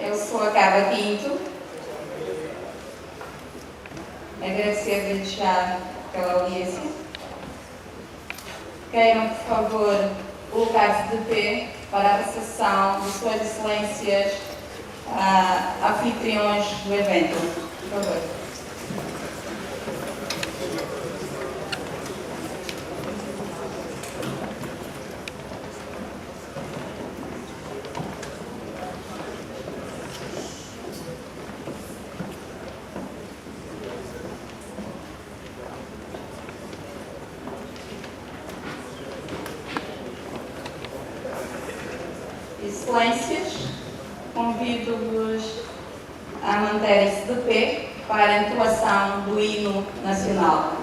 Eu sou a Carla Pinto. Agradecer-lhe já pela audiência. Queiram, por favor, colocar-se de pé para a recepção de Suas Excelências anfitriões do evento. Por favor. Excelências, convido-vos a manterem-se de pé para a entoação do hino nacional.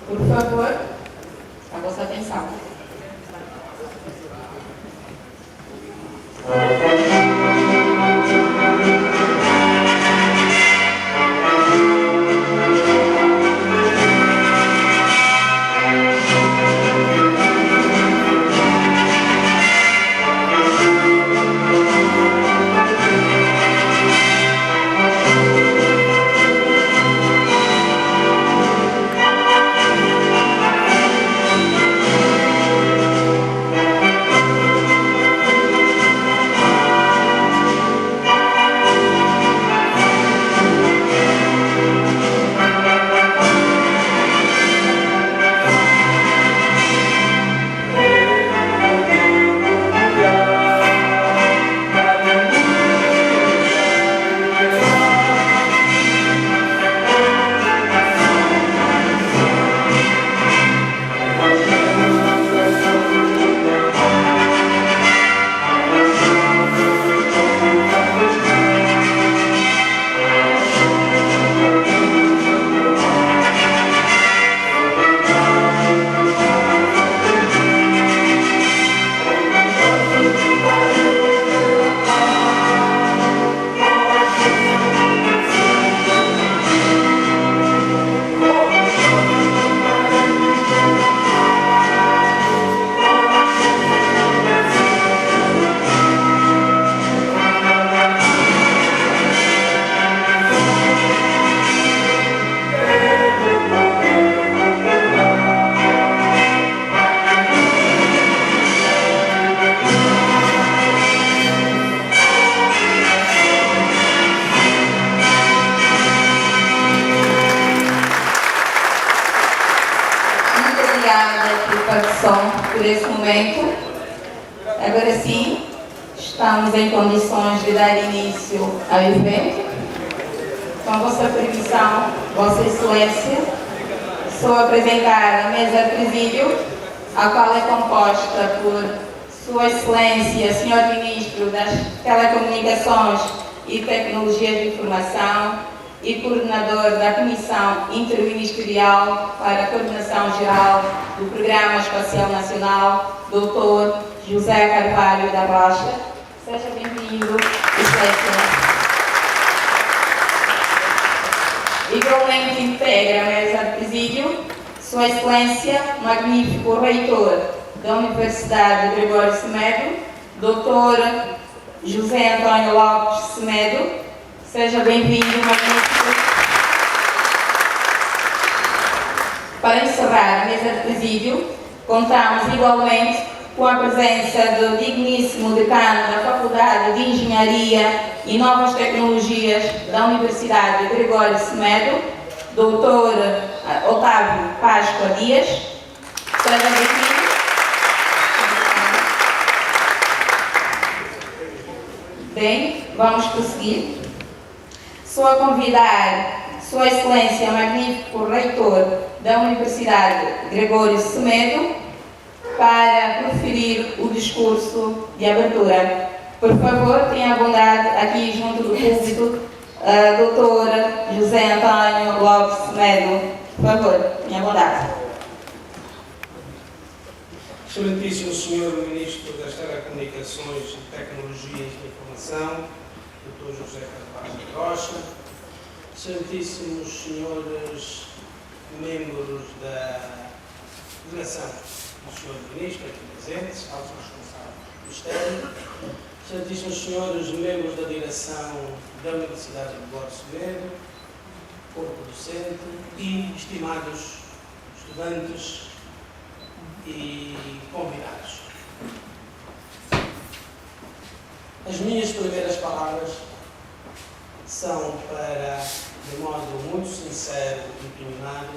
Por favor, a vossa atenção. Por esse momento. Agora sim, estamos em condições de dar início ao evento. Com a vossa permissão, Vossa Excelência, sou a apresentar a mesa de presídio, a qual é composta por Sua Excelência, Sr. Ministro das Telecomunicações e Tecnologias de Informação e coordenador da Comissão Interministerial para a Coordenação Geral do Programa Espacial Nacional, Dr. José Carvalho da Rocha. Seja bem-vindo, Excelência. Igualmente integra a mesa de presídio Sua Excelência, magnífico reitor da Universidade Gregório Semedo, Dr. José Antônio Lopes Semedo. Seja bem-vindo, magnífico. Para encerrar a mesa de presídio, contamos igualmente com a presença do digníssimo decano da Faculdade de Engenharia e Novas Tecnologias da Universidade Gregório Semedo, Dr. Otávio Páscoa Dias. Seja bem-vindo. Bem, vamos prosseguir. Sou a convidar Sua Excelência, magnífico reitor da Universidade Gregório Semedo, para proferir o discurso de abertura. Por favor, tenha a bondade, aqui junto do púlpito, Dr. José Antônio Lopes Semedo. Por favor, tenha a bondade. Excelentíssimo Sr. Ministro das Telecomunicações e Tecnologias de Informação, Dr. José Carvalho da Rocha, Excelentíssimos senhores membros da delegação do Sr. Ministro aqui presentes, altos responsáveis do Ministério, excelentíssimos senhores membros da direção da Universidade de Borges Medo, corpo docente e estimados estudantes e convidados. As minhas primeiras palavras são para, de modo muito sincero e opinionado,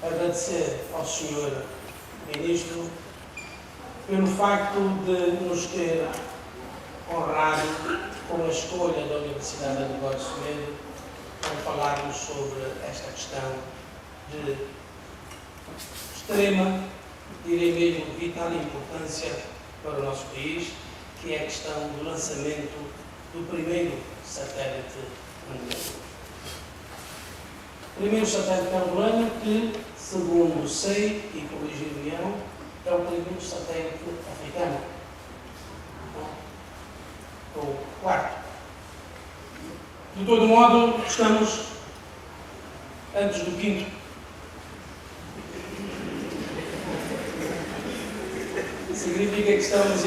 agradecer ao Sr. Ministro pelo facto de nos ter honrado com a escolha da Universidade de Borges Medo para falarmos sobre esta questão de extrema, direi mesmo, vital importância para o nosso país, que é a questão do lançamento do primeiro satélite angolano. O primeiro satélite angolano que, segundo sei e corrigir-me-ão, é o primeiro satélite africano. O quarto. De todo modo, estamos antes do quinto. Significa que estamos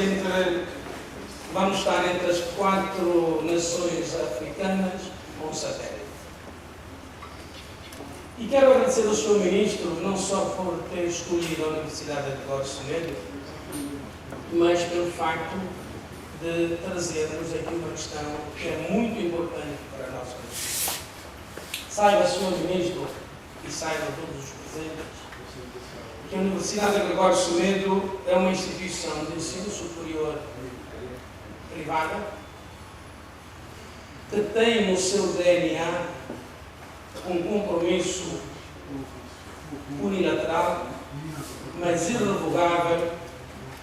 vamos estar entre as 4 nações africanas com um satélite. E quero agradecer ao Sr. Ministro, não só por ter escolhido a Universidade de Borges Medo, mas pelo facto de trazermos aqui uma questão que é muito importante para a nossa nação. Saiba, Sr. Ministro, e saiba todos os presentes, que a Universidade de Borges Medo é uma instituição de ensino superior privada que tem no seu DNA um compromisso unilateral, mas irrevogável,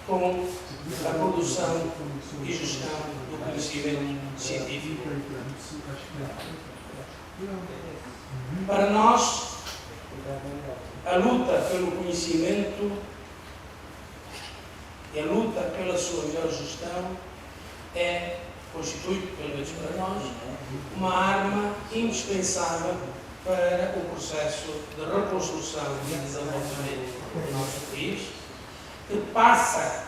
com a produção e gestão do conhecimento científico. Para nós, a luta pelo conhecimento e a luta pela sua melhor gestão constitui, pelo menos para nós, uma arma indispensável para o processo de reconstrução e desenvolvimento do nosso país, que passa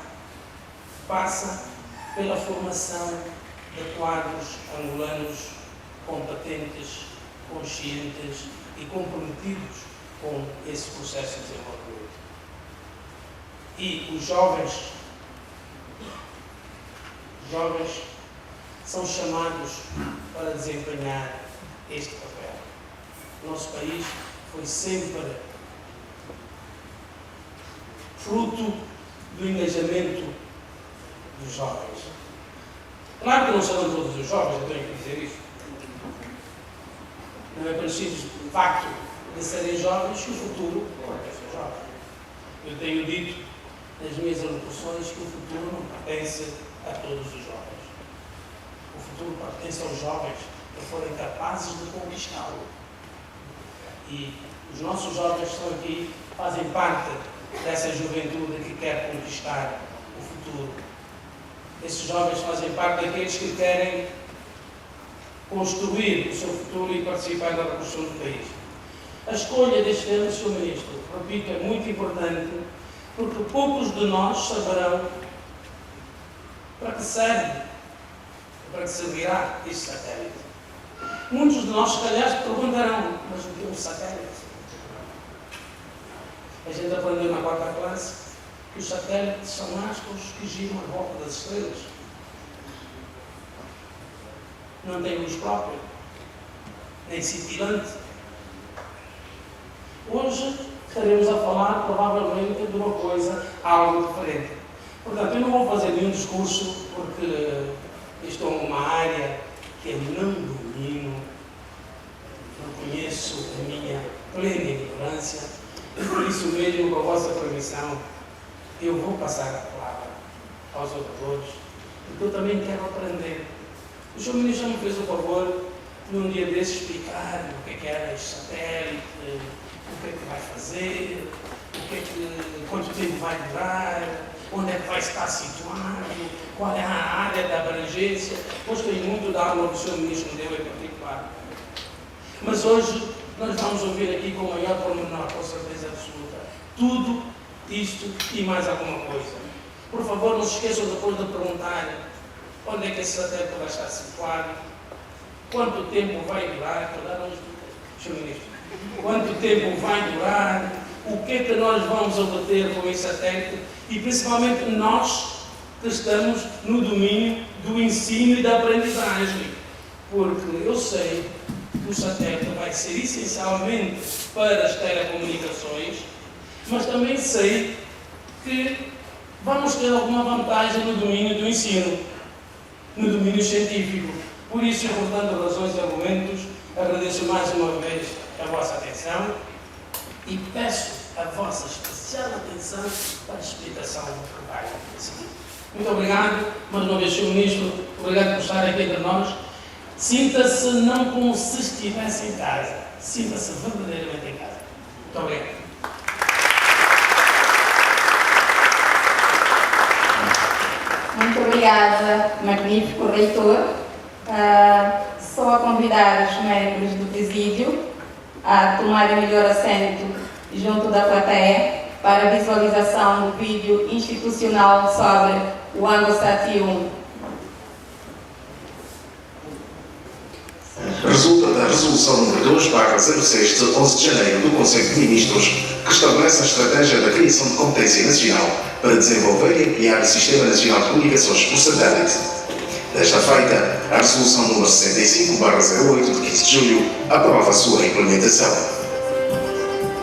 pela formação de quadros angolanos competentes, conscientes e comprometidos com esse processo de desenvolvimento. E os jovens são chamados para desempenhar este papel. O nosso país foi sempre fruto do engajamento dos jovens. Claro que não serão todos os jovens, eu tenho que dizer isso. Não é pelo simples facto de serem jovens que o futuro pode ser jovem. Eu tenho dito nas minhas alocuções que o futuro não pertence a todos os jovens. O futuro pertence aos jovens que forem capazes de conquistá-lo. E os nossos jovens que estão aqui fazem parte dessa juventude que quer conquistar o futuro. Esses jovens fazem parte daqueles que querem construir o seu futuro e participar da reconstrução do país. A escolha deste tema, Sr. Ministro, repito, é muito importante, porque poucos de nós saberão para que serve, para que servirá este satélite. Muitos de nós, se calhar, se perguntarão, mas o que é um satélite? A gente aprendeu na 4ª classe que os satélites são astros que giram à volta das estrelas. Não tem luz própria, nem cintilante. Hoje estaremos a falar, provavelmente, de uma coisa algo diferente. Portanto, eu não vou fazer nenhum discurso, porque estou numa área que eu não domino, reconheço a minha plena ignorância, e por isso mesmo, com a vossa permissão, eu vou passar a palavra aos oradores, porque eu também quero aprender. O Sr. Ministro já me fez o favor, num dia desses, explicar o que era este satélite, o que é que vai fazer, quanto tempo vai durar, onde é que vai estar situado, qual é a área da abrangência. Gostei muito da aula que o Sr. Ministro deu em particular. Mas hoje nós vamos ouvir aqui com maior pormenor, com certeza absoluta, tudo isto e mais alguma coisa. Por favor, não se esqueçam depois de perguntar onde é que esse satélite vai estar situado, quanto tempo vai durar, Sr. Ministro, quanto tempo vai durar, o que é que nós vamos obter com esse satélite e principalmente nós que estamos no domínio do ensino e da aprendizagem, porque eu sei que o satélite vai ser essencialmente para as telecomunicações, mas também sei que vamos ter alguma vantagem no domínio do ensino, no domínio científico. Por isso, portanto, razões e argumentos, agradeço mais uma vez a vossa atenção e peço a vossa especial atenção para a explicação que vai seguir. Muito obrigado, mais uma vez, Sr. Ministro, obrigado por estar aqui entre nós. Sinta-se não como se estivesse em casa, sinta-se verdadeiramente em casa. Muito obrigado. Muito obrigada, magnífico reitor. Só a convidar os membros do presídio a tomarem melhor assento junto da plateia para a visualização do vídeo institucional sobre o ANGOSAT 1. Resulta da Resolução nº 2/06 de 11 de janeiro do Conselho de Ministros, que estabelece a estratégia da criação de competência nacional para desenvolver e ampliar o Sistema Nacional de Comunicações por Satélite. Desta feita, a Resolução nº 65/08 de 15 de julho aprova a sua implementação.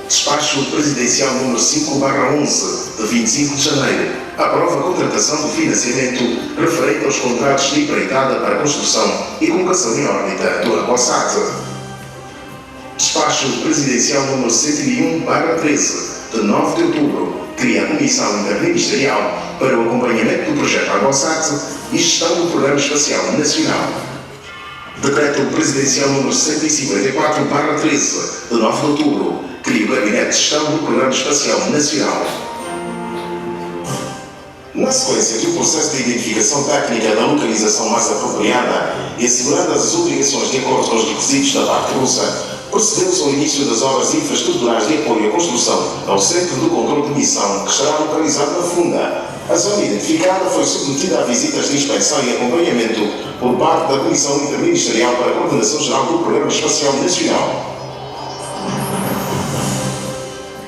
Despacho Presidencial nº 5/11 de 25 de janeiro aprova a contratação de financiamento referente aos contratos de empreitada para a construção e colocação em órbita do ANGOSAT. Despacho Presidencial nº 101/13 de 9 de outubro cria a Comissão Interministerial para o acompanhamento do projeto ANGOSAT e gestão do Programa Espacial Nacional. Decreto Presidencial nº 154/13 de 9 de outubro cria o Gabinete de Gestão do Programa Espacial Nacional. Na sequência do processo de identificação técnica da localização mais apropriada e assegurando as obrigações de acordo com os requisitos da parte russa, procedeu-se ao início das obras infraestruturais de apoio à construção ao Centro de Controlo de Missão, que estará localizado na Funda. A zona identificada foi submetida a visitas de inspeção e acompanhamento por parte da Comissão Interministerial para a Coordenação Geral do Programa Espacial Nacional.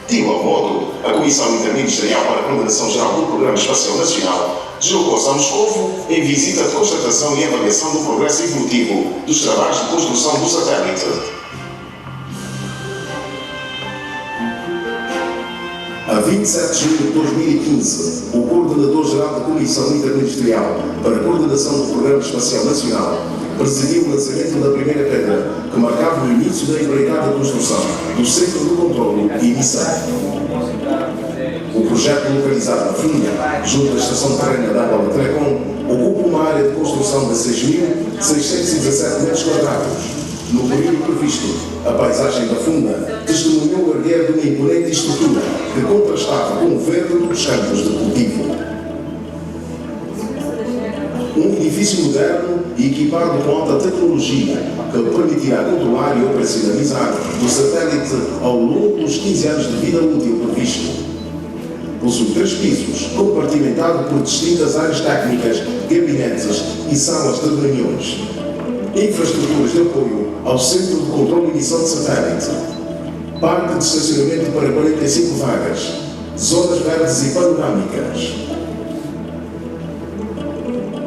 De igual modo, a Comissão Interministerial para a Coordenação Geral do Programa Espacial Nacional deslocou-se a Moscovo em visita de constatação e avaliação do progresso evolutivo dos trabalhos de construção do satélite. A 27 de julho de 2015, o Coordenador-Geral da Comissão Interministerial para a Coordenação do Programa Espacial Nacional presidiu o lançamento da primeira pedra, que marcava o início da empreitada construção do Centro de Controlo e Missão. O projeto, localizado na Funda, junto à Estação Terrena da Angola Telecom, ocupa uma área de construção de 6.617 metros quadrados. No período previsto, a paisagem da Funda testemunhou o erguer de uma imponente estrutura que contrastava com o verde dos campos de cultivo. Um edifício moderno e equipado com alta tecnologia que permitirá controlar e operacionalizar o satélite ao longo dos 15 anos de vida útil previsto. Possui 3 pisos, compartimentado por distintas áreas técnicas, gabinetes e salas de reuniões. Infraestruturas de apoio ao Centro de Controlo e Missão de Satélite. Parque de estacionamento para 45 vagas. Zonas verdes e panorâmicas.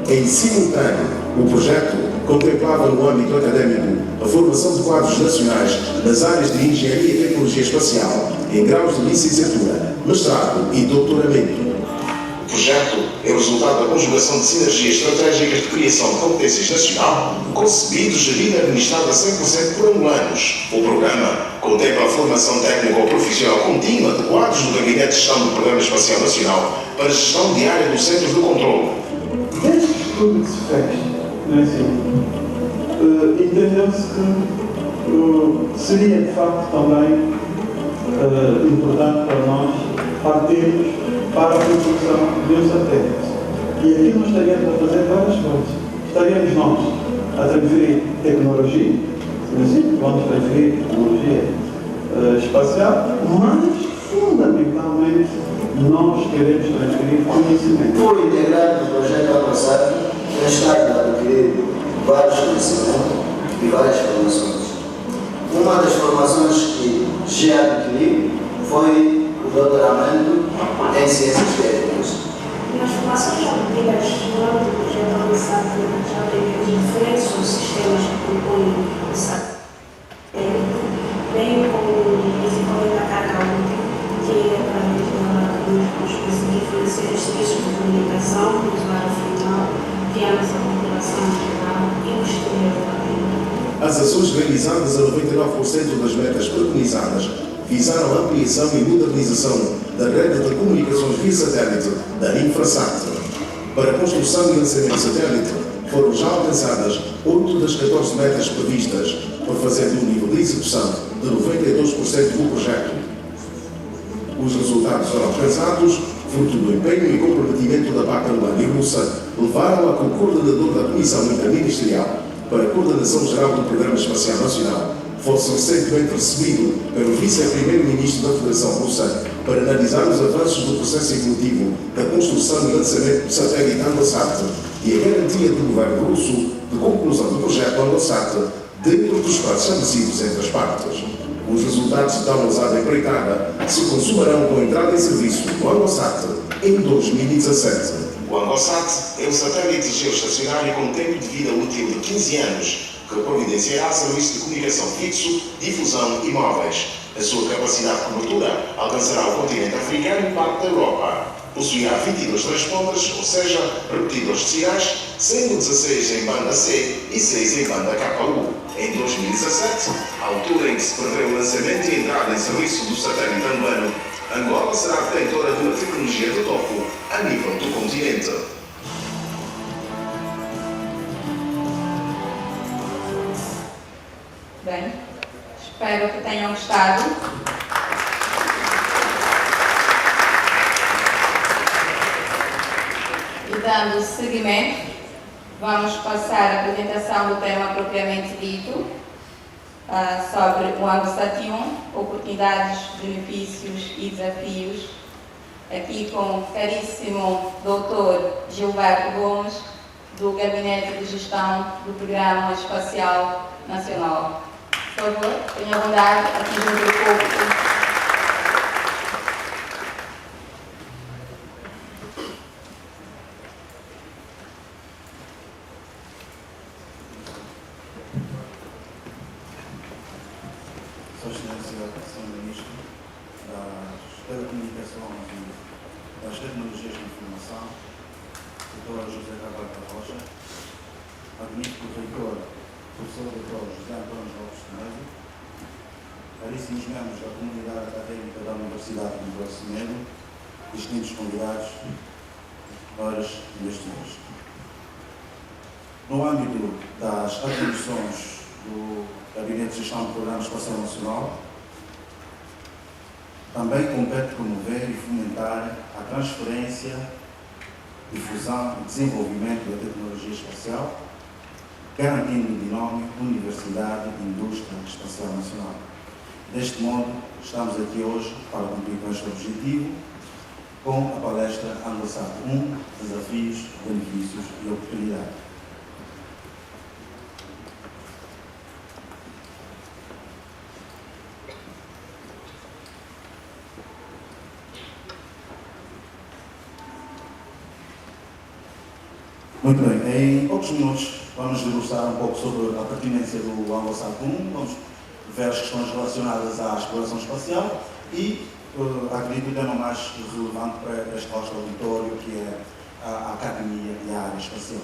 Em simultâneo, o projeto contemplava no âmbito académico a formação de quadros nacionais nas áreas de Engenharia e Tecnologia Espacial em graus de licenciatura, mestrado e doutoramento. O projeto é o resultado da conjugação de sinergias estratégicas de criação de competências nacional, concebido, gerido e administrado a 100% por angolanos. O programa contempla a formação técnico-profissional contínua de quadros do Gabinete de Gestão do Programa Espacial Nacional para a gestão diária dos centros de controlo. Desde que tudo se fez, entendeu-se que seria de facto também importante para nós partirmos para a construção de um satélite. E aqui nós estaríamos a fazer várias coisas. Estaríamos nós a transferir tecnologia, princípio, vamos transferir tecnologia espacial, mas, fundamentalmente, nós queremos transferir conhecimento. Foi integrado no projeto avançado, já está a adquirir vários conhecimentos e várias formações. Uma das formações que já adquiri foi o doutoramento em ciências técnicas. Nas formações obtidas no âmbito do projeto avançado, já teve diferentes sistemas que compõem o SAT, bem como desenvolvimento da carga útil, que é através dela que nós conseguimos fornecer os serviços de comunicação do usuário final, criamos a população geral e o exterior também. As ações realizadas a 99% das metas preconizadas visaram a ampliação e modernização da rede de comunicações via satélite da Infrasat. Para a construção e lançamento de satélite, foram já alcançadas 8 das 14 metas previstas, fazendo um nível de execução de 92% do projeto. Os resultados foram alcançados fruto do empenho e comprometimento da parte alemã e russa, levaram a que o coordenador da Comissão Interministerial para a Coordenação Geral do Programa Espacial Nacional fosse recentemente recebido pelo vice-primeiro-ministro da Federação Russa para analisar os avanços do processo evolutivo da construção e lançamento do satélite ANGLOSAT e a garantia do governo russo de conclusão do projeto ANGLOSAT dentro dos prazos estabelecidos entre as partes. Os resultados da ousada empreitada se consumarão com a entrada em serviço do ANGLOSAT em 2017. O ANGLOSAT é um satélite geoestacionário com tempo de vida útil de 15 anos, que providenciará serviços de comunicação fixo, difusão e móveis. A sua capacidade de cobertura alcançará o continente africano e parte da Europa. Possuirá 22 transponders, ou seja, repetidores de sinais, sendo 16 em banda C e 6 em banda KU. Em 2017, a altura em que se prevê o lançamento e entrada em serviço do satélite angolano, Angola será detentora de uma tecnologia de topo a nível do continente. Bem, espero que tenham gostado. E dando seguimento, vamos passar à apresentação do tema propriamente dito, sobre o ANGLOSAT 1, oportunidades, benefícios e desafios, aqui com o caríssimo Dr. Gilberto Gomes, do Gabinete de Gestão do Programa Espacial Nacional. Por favor, tenha bondade, aqui junto ao público. Sua Excelência, Sr. Ministro das Telecomunicações e das Tecnologias de Informação, Dr. José Carvalho da Rocha, magnífico reitor, professor Dr. José Antônio Lopes de Medo, caríssimos membros da comunidade académica da Universidade de Rio Semedo, distintos convidados, senhoras e senhores. No âmbito das atribuições do Gabinete de Gestão do Programa Espacial Nacional, também compete promover e fomentar a transferência, difusão e desenvolvimento da tecnologia espacial, garantindo o binômio Universidade e Indústria Espacial Nacional. Deste modo, estamos aqui hoje para cumprir com este objetivo, com a palestra ANGLOSAT 1, Desafios, Benefícios e Oportunidades. Muito bem, em poucos minutos vamos debruçar um pouco sobre a pertinência do ANGLOSAT 1, vamos ver as questões relacionadas à exploração espacial e acredito o tema mais relevante para este nosso auditório, que é a academia e a área espacial.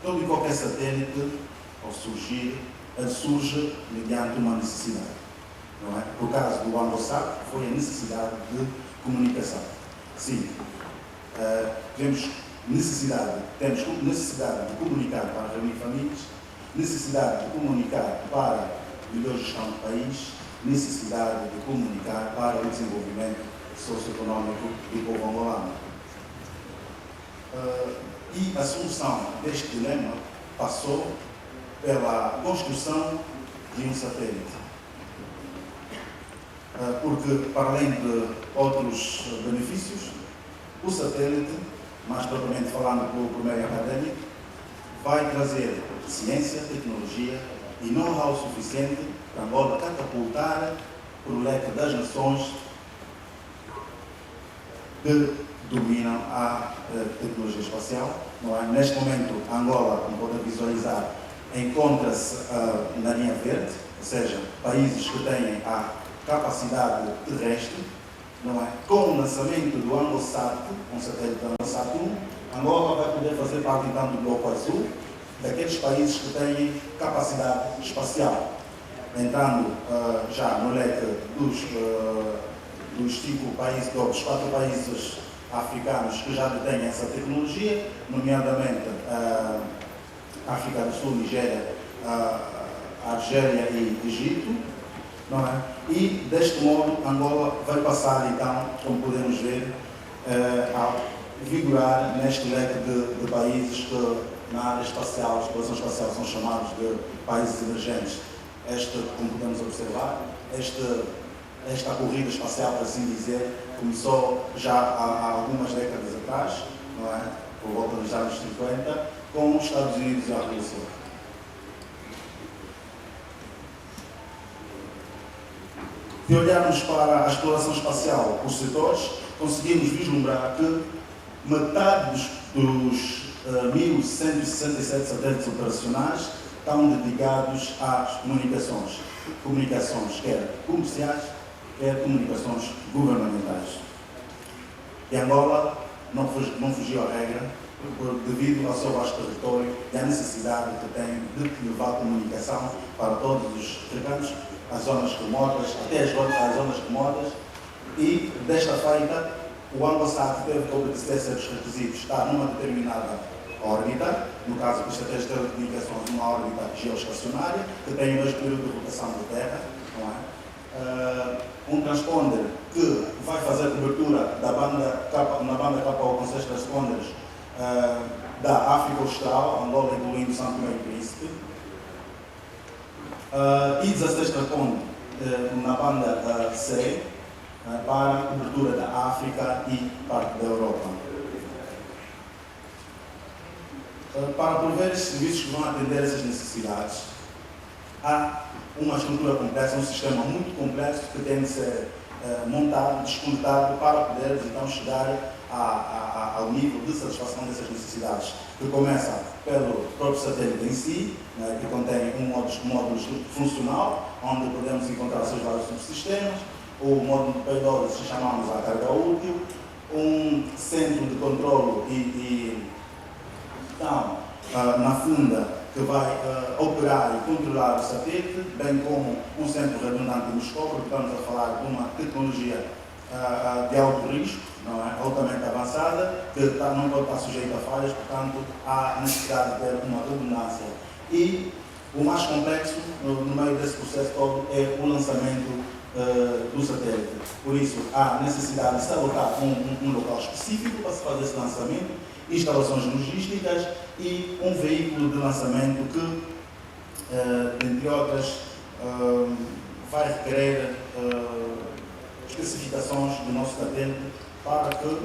Todo e qualquer satélite, ao surgir, surge mediante uma necessidade. Não é? No caso do ANGLOSAT, foi a necessidade de comunicação. Sim. Temos necessidade de comunicar para reunir famílias, necessidade de comunicar para a melhor gestão do país, necessidade de comunicar para o desenvolvimento socioeconómico do povo angolano. E a solução deste dilema passou pela construção de um satélite. Porque, para além de outros benefícios, o satélite, mais propriamente falando por meio académico, vai trazer ciência, tecnologia e know-how suficiente para Angola catapultar para o leque das nações que dominam a tecnologia espacial. Não é? Neste momento, Angola, como podem visualizar, encontra-se na linha verde, ou seja, países que têm a capacidade terrestre. Não é? Com o lançamento do ANGOSAT, um satélite do ANGOSAT 1, Angola vai poder fazer parte então do bloco azul, daqueles países que têm capacidade espacial, entrando já no leque dos 5 países, dos 4 países africanos que já detêm essa tecnologia, nomeadamente África do Sul, Nigéria, Argélia e Egito. Não é? E, deste modo, Angola vai passar, então, como podemos ver, a vigorar neste leque de países que, na área espacial, exploração espacial, são chamados de países emergentes. Como podemos observar, esta corrida espacial, por assim dizer, começou já há algumas décadas atrás, não é? Por volta dos anos 50, com os Estados Unidos e a Rússia. Se olharmos para a exploração espacial por setores, conseguimos vislumbrar que metade dos 1.167 satélites operacionais estão dedicados às comunicações. Comunicações quer comerciais, quer comunicações governamentais. E Angola não fugiu à regra, devido ao seu vasto território e à necessidade que tem de levar comunicação para todos os recantos, as zonas remotas, até as zonas remotas, e desta feita o ANGOSAT teve que obedecer certos requisitos, estar numa determinada órbita, no caso das estratégias de telecomunicações, uma órbita geoestacionária, que tem o mesmo período de rotação da Terra, não é? Um transponder que vai fazer cobertura na banda KO com 6 transponders da África Austral, Angola, incluindo São Tomé e Príncipe, e 16 transponders na banda C, para a cobertura da África e parte da Europa. Para prover esses serviços que vão atender essas necessidades, há uma estrutura complexa, um sistema muito complexo que tem de ser montado, desconectado, para poder então chegar ao nível de satisfação dessas necessidades, que começa pelo próprio satélite em si, né, que contém um módulo funcional, onde podemos encontrar os seus vários subsistemas, o módulo de payload, que chamamos a carga útil, um centro de controlo então, na funda, que vai operar e controlar o satélite, bem como um centro redundante de moscou, porque estamos a falar de uma tecnologia de alto risco, não é? Altamente avançada, que não pode estar sujeita a falhas, portanto, há necessidade de ter uma redundância. E o mais complexo, no meio desse processo todo, é o lançamento do satélite. Por isso, há necessidade de se alocar um local específico para se fazer esse lançamento, instalações logísticas e um veículo de lançamento que, entre outras, vai requerer especificações do nosso satélite para que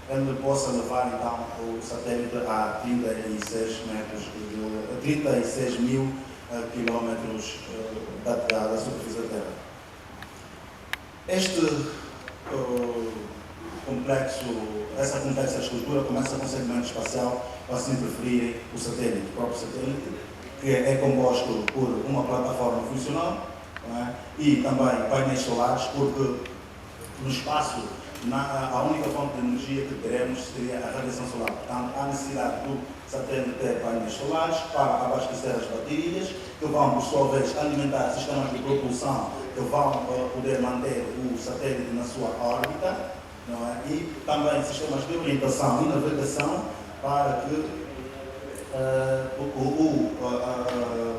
ele possa levar então o satélite a 36 mil quilómetros da superfície da Terra. Essa complexa estrutura começa com o segmento espacial, para se preferirem o satélite, o próprio satélite, que é composto por uma plataforma funcional, não é? E também painéis solares, porque no espaço a única fonte de energia que teremos seria a radiação solar. Portanto, há necessidade do satélite ter painéis solares para abastecer as baterias, que vão, por sua vez, alimentar sistemas de propulsão que vão poder manter o satélite na sua órbita, não é? E também sistemas de orientação e navegação para que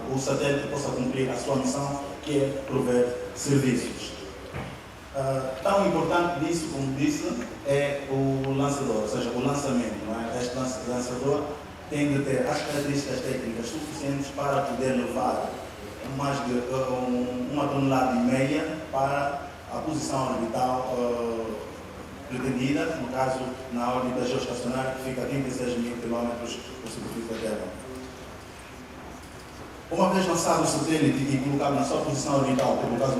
o satélite possa cumprir a sua missão, que é prover serviços. Tão importante disso, como disse, é o lançador, ou seja, o lançamento. Não é? Este lançador tem de ter as características técnicas suficientes para poder levar mais de 1,5 toneladas para a posição orbital pretendida, no caso na órbita geoestacionária, que fica a 36 mil quilómetros da superfície da Terra. Uma vez lançado o satélite e colocado na sua posição orbital, que no caso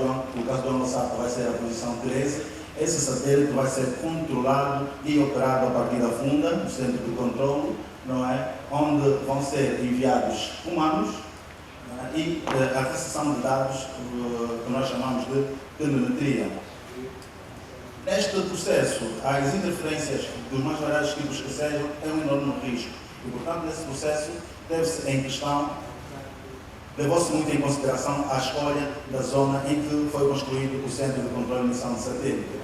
do ANGOSAT vai ser a posição 13, esse satélite vai ser controlado e operado a partir da funda, no centro de controle, não é? Onde vão ser enviados comandos, não é? E a recepção de dados que nós chamamos de telemetria. Neste processo, as interferências dos mais variados tipos que sejam é um enorme risco. E, portanto, nesse processo deve-se em questão, levou-se muito em consideração a escolha da zona em que foi construído o Centro de Controle e Missão de Satélite,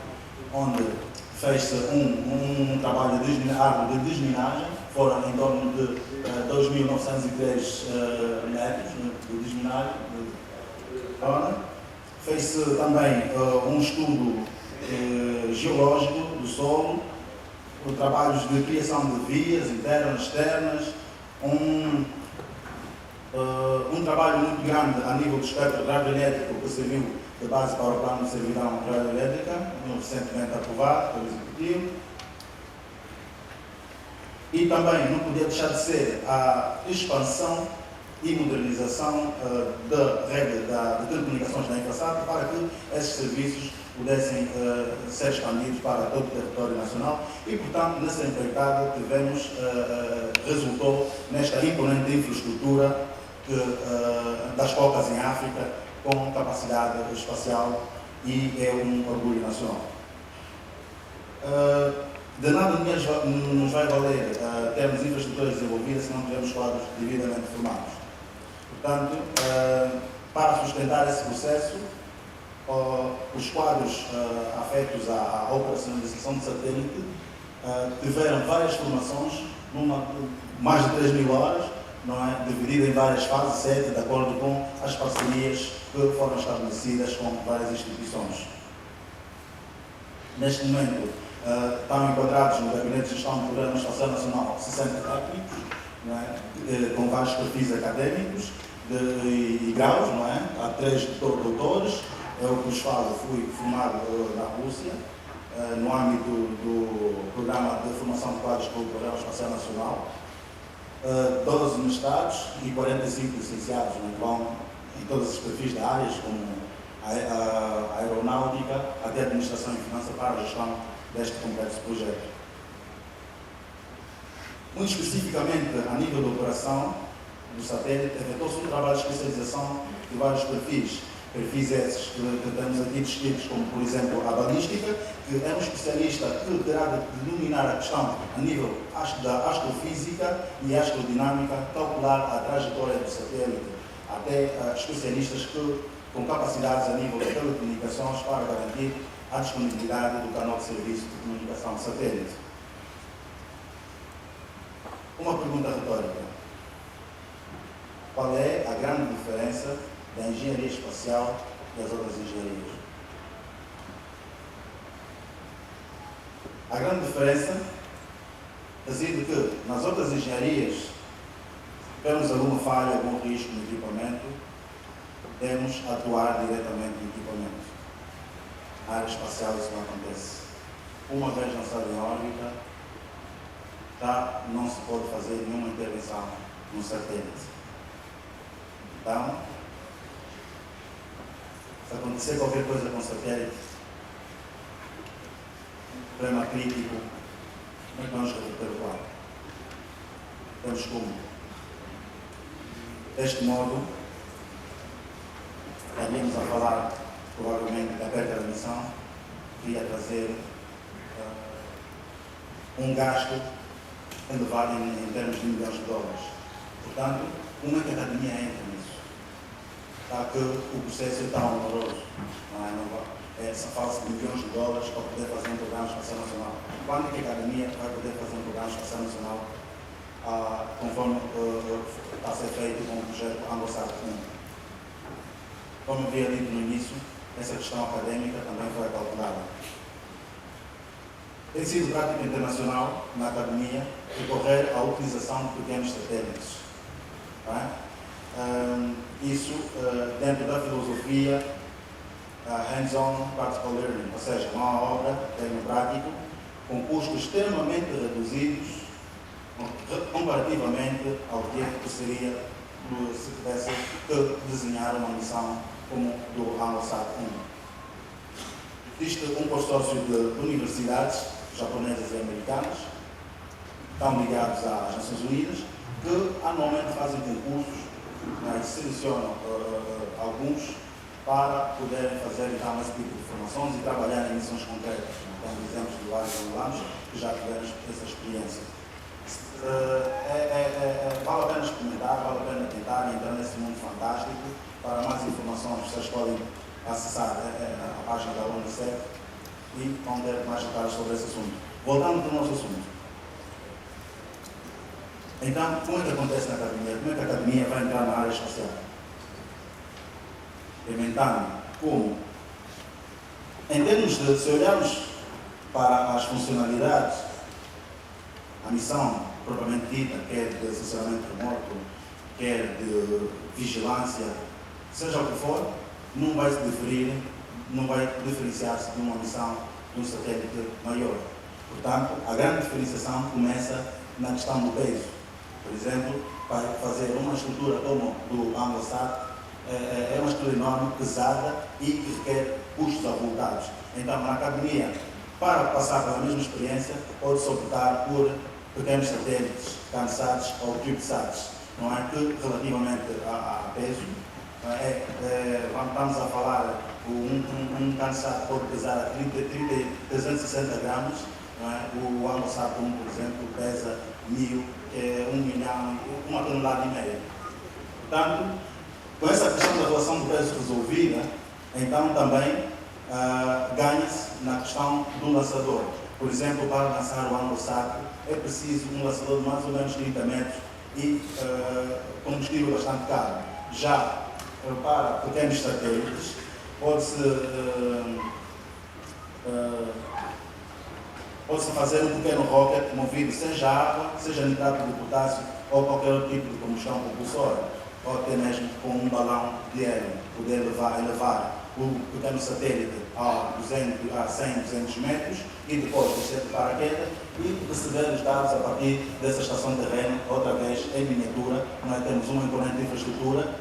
onde fez-se um trabalho de desminagem, foram em torno de 2.903 metros de desminagem. Fez-se também um estudo geológico do solo, trabalhos de criação de vias internas, externas, um trabalho muito grande a nível do espectro radioelétrico que serviu de base para o plano de servidão radioelétrica, recentemente aprovado pelo Executivo. E também não podia deixar de ser a expansão e modernização da rede de telecomunicações da Infrasat para que esses serviços pudessem ser expandidos para todo o território nacional e, portanto, nessa empreitada tivemos, resultou nesta imponente infraestrutura das poucas em África com capacidade espacial e é um orgulho nacional. De nada nos vai valer termos infraestruturas desenvolvidas se não tivermos quadros devidamente formados. Portanto, para sustentar esse processo, os quadros afetos à operacionalização de satélite tiveram várias formações, mais de 3.000 horas, não é? Dividida em várias fases, 7, de acordo com as parcerias que foram estabelecidas com várias instituições. Neste momento, estão enquadrados no Gabinete de Gestão do Programa Espacial Nacional 60 técnicos, não é? Com vários perfis académicos e graus, não é? Há 3 doutores. Eu que vos falo, fui formado na Rússia, no âmbito do Programa de Formação de Quadros do Programa Espacial Nacional, 12 mestrados e 45 licenciados, né, que vão em todos os perfis de áreas, como a aeronáutica, até a administração e finança para a gestão deste complexo projeto. Muito especificamente, a nível da operação do satélite, efetuou-se um trabalho de especialização de vários perfis esses que temos aqui descritos, como por exemplo a balística, que é um especialista que terá de dominar a questão a nível da astrofísica e astrodinâmica, calcular a trajetória do satélite, até especialistas com capacidades a nível de telecomunicações para garantir a disponibilidade do canal de serviço de comunicação de satélite. Uma pergunta retórica. Qual é a grande diferença da engenharia espacial das outras engenharias? A grande diferença reside que nas outras engenharias temos alguma falha, algum risco no equipamento, temos atuar diretamente no equipamento. Na área espacial isso não acontece. Uma vez lançado em órbita, já não se pode fazer nenhuma intervenção no satélite. Então, se acontecer qualquer coisa com o satélite, problema crítico, como é que vamos recuperar? Temos como? Deste modo, estaríamos a falar, provavelmente, da perda da missão, que ia trazer um gasto elevado em termos de milhões de dólares. Portanto, como é que a academia entra nisso? Já que o processo é tão oneroso, fala-se de milhões de dólares para poder fazer um programa espacial nacional. Quando é que a academia vai poder fazer um programa espacial nacional conforme está a ser feito com o projeto ANGOSAT 1? Como eu havia dito no início, essa questão acadêmica também foi calculada. Tem sido prática internacional na academia recorrer à utilização de pequenos satélites. Isso dentro da filosofia hands-on practical learning, ou seja, mão à obra, treino prático, com custos extremamente reduzidos comparativamente ao que seria se tivesse que desenhar uma missão como do ANOSAT 1. Existe um consórcio de universidades japonesas e americanas, estão ligados às Nações Unidas, que anualmente fazem concursos, e selecionam alguns para poderem fazer então esse tipo de formações e trabalhar em missões concretas. Então, exemplos de vários alunos que já tiveram essa experiência. Vale a pena experimentar, vale a pena tentar entrar nesse mundo fantástico. Para mais informações, vocês podem acessar a página da Unicef e vão ter mais detalhes sobre esse assunto. Voltando para o nosso assunto. Então, como é que acontece na academia? Como é que a academia vai entrar na área espacial? Experimentando como, em termos de, se olharmos para as funcionalidades, a missão propriamente dita, quer de assessoramento remoto, quer de vigilância, seja o que for, não vai se diferir, não vai diferenciar-se de uma missão de um satélite maior. Portanto, a grande diferenciação começa na questão do peso. Por exemplo, para fazer uma estrutura como do ANOSAT, é uma estrutura enorme, pesada e que requer custos avultados. Então, na academia, para passar pela mesma experiência, pode-se optar por pequenos satélites, CANSATs ou CubeSats. Não é que, relativamente a peso, estamos a falar, um CANSAT pode pesar 360 gramas, não é? O ANOSAT 1, por exemplo, pesa 1.000, 1 milhão, 1,5 toneladas. Portanto, com essa questão da relação do peso resolvida, então também ganha-se na questão do lançador. Por exemplo, para lançar o ANOSAT é preciso um lançador de mais ou menos 30 metros e combustível bastante caro. Já para pequenos satélites, pode-se fazer um pequeno rocket movido seja água, seja nitrato de potássio ou qualquer outro tipo de combustão propulsora, ou até mesmo com um balão de hélio, poder elevar o pequeno satélite a 100, 200 metros e depois descer de paraquedas e receber os dados a partir dessa estação terrena, outra vez em miniatura. Nós temos uma imponente infraestrutura,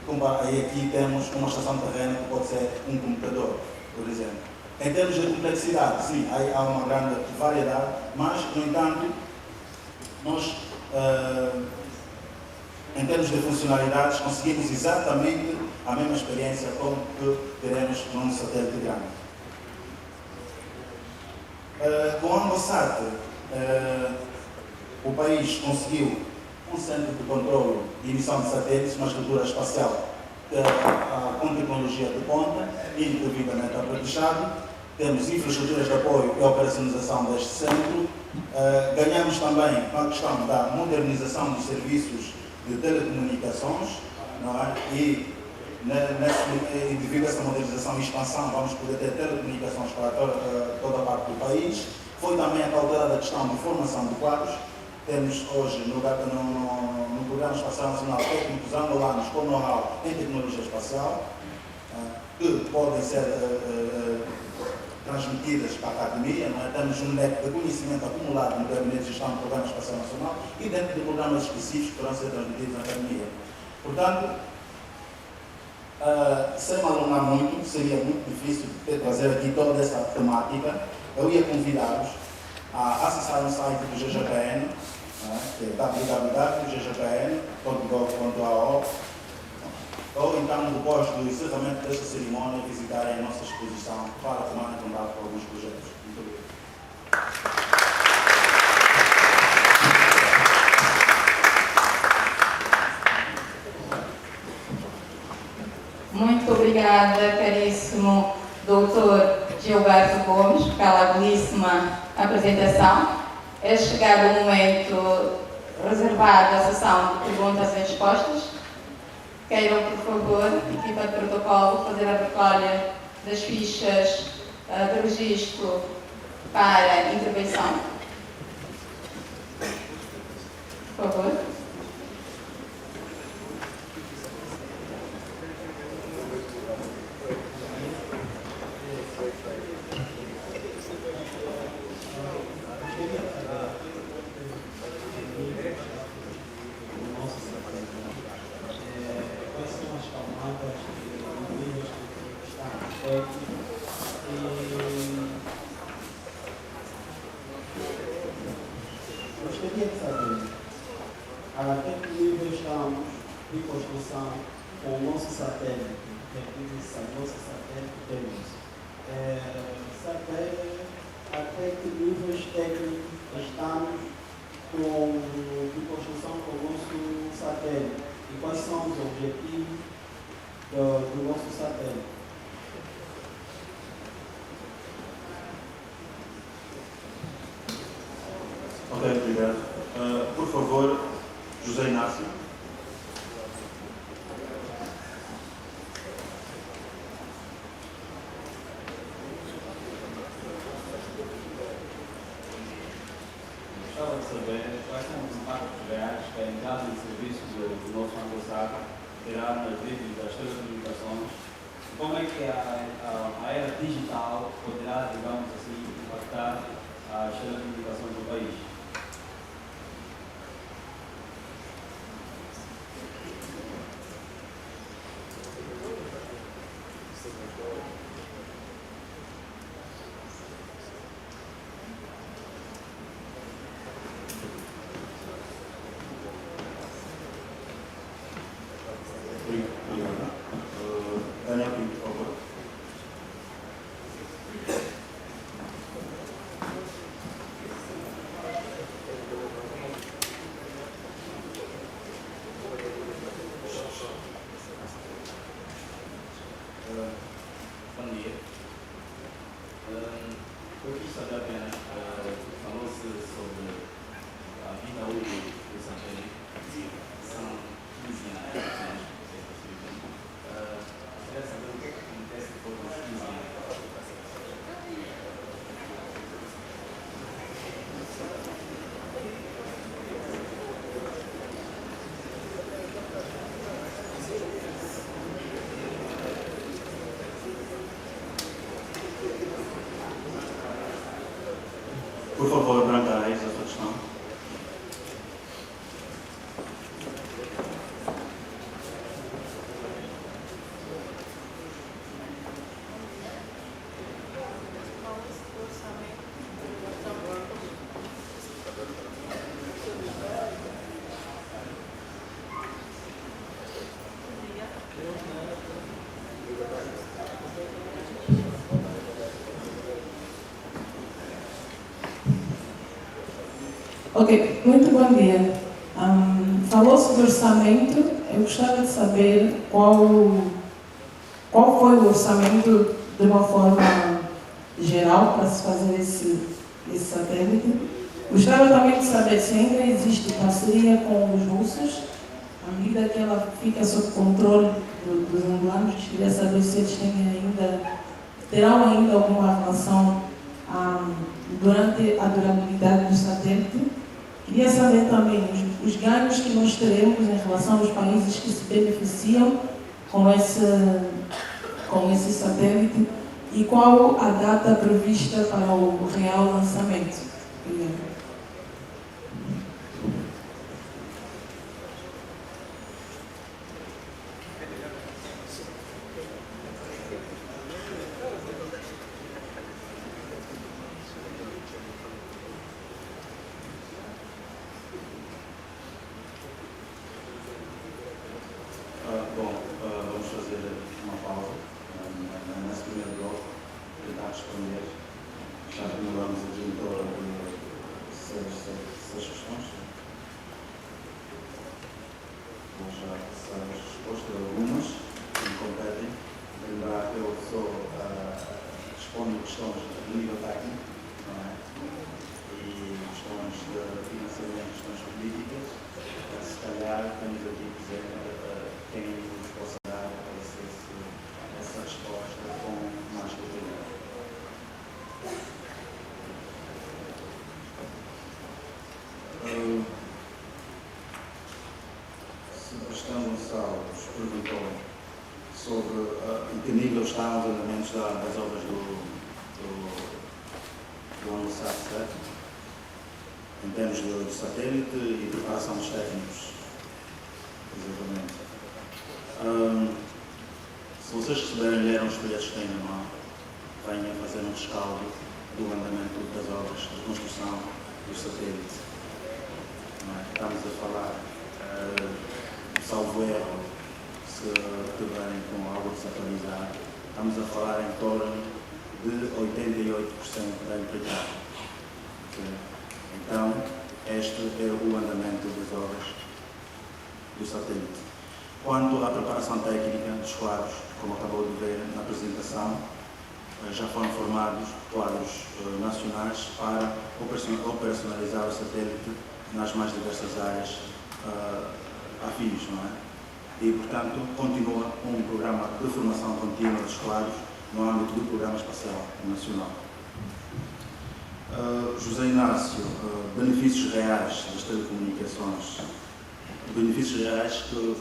e aqui temos uma estação terrena que pode ser um computador, por exemplo. Em termos de complexidade, sim, há uma grande variedade, mas, no entanto, nós, em termos de funcionalidades, conseguimos exatamente a mesma experiência como que teremos num satélite grande. Com o ANOSAT, o país conseguiu um centro de controle e emissão de satélites, uma estrutura espacial com tecnologia de ponta e devidamente aproveitada. Temos infraestruturas de apoio e operacionalização deste centro. Ganhamos também com a questão da modernização dos serviços de telecomunicações, não é? E devido a essa modernização e expansão, vamos poder ter telecomunicações para toda a parte do país. Foi também acautelada a questão de formação de quadros. Temos hoje no Programa Espacial Nacional técnicos angolanos com know-how em tecnologia espacial, que podem ser transmitidas para a academia. Temos um leque de conhecimento acumulado no Gabinete de Gestão do Programa Espacial Nacional e dentro de programas específicos que poderão ser transmitidos na academia. Portanto, sem me alongar muito, seria muito difícil trazer aqui toda essa temática. Eu ia convidá-los a acessar o site do GGPN, que é www.ggpn.gov.au, ou então, depois do encerramento desta cerimónia, visitarem a nossa exposição para tomar contato com alguns projetos. Muito obrigado. Muito obrigada, caríssimo doutor Gilberto Gomes, pela belíssima apresentação. É chegado o momento reservado à sessão de perguntas e respostas. Queiram, por favor, equipa de protocolo, fazer a recolha das fichas de registro para a intervenção. Por favor. Gostaria de saber a que nível estamos de construção com o nosso satélite, nosso satélite temos. Saber até que níveis técnicos estamos de construção com o nosso satélite e quais são os objetivos do nosso satélite. Ok, obrigado. Por favor, José Inácio. Gostava de saber quais são os impactos reais que a entrada em serviço do nosso ANGOSAC terá nas redes das telecomunicações. Como é que a era digital poderá, digamos assim, impactar as telecomunicações do país? Obrigado. Daniel Pinto, por favor. Bom dia. Eu quis saber apenas, falou-se sobre a vida útil do satélite, são 15 anos, queria saber o que é que acontece depois dos 15 anos. Por favor, Branca Reis, a sua questão. Ok, muito bom dia. Falou-se do orçamento. Eu gostava de saber qual foi o orçamento de uma forma geral para se fazer esse satélite. Gostava também de saber se ainda existe parceria com os russos, à medida que ela fica sob controle dos angolanos. Queria saber se eles terão ainda alguma relação durante a durabilidade do satélite. Queria saber também os ganhos que nós teremos em relação aos países que se beneficiam com esse satélite e qual a data prevista para o real lançamento. Obrigada. Vamos fazer uma pausa nesse primeiro bloco, tentar responder. Já demoramos aqui em torno de que nível estão os andamentos das obras do ANGOSAT, certo? Em termos de satélite e preparação dos técnicos. Exatamente. Se vocês receberem ler os folhetos que têm na mão, venham fazer um rescaldo do andamento das obras de construção do satélite. Estamos a falar, salvo erro, se estiverem com algo desatualizado, estamos a falar em torno de 88% da empreitada. Então, este é o andamento das obras do satélite. Quanto à preparação técnica dos quadros, como acabou de ver na apresentação, já foram formados quadros nacionais para operacionalizar o satélite nas mais diversas áreas afins, não é? E, portanto, continua um programa de formação contínua dos quadros no âmbito do Programa Espacial Nacional. José Inácio, benefícios reais das telecomunicações. Benefícios reais que...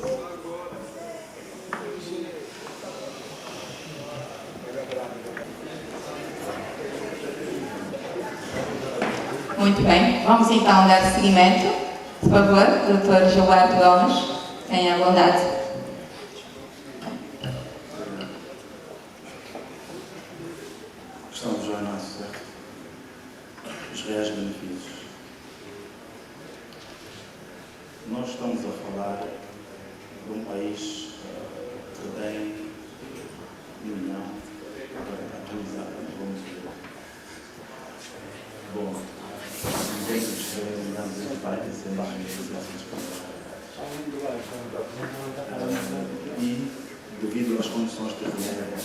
Muito bem, vamos então dar seguimento. Por favor, Dr. Gilberto Gomes, tenha a bondade. Questão do José Inácio, certo? Os reais benefícios. Nós estamos a falar de um país que tem 1 milhão, agora atualizado, vamos ver. Bom, ninguém se escreve entre partes e embaixo e devido às condições terrenas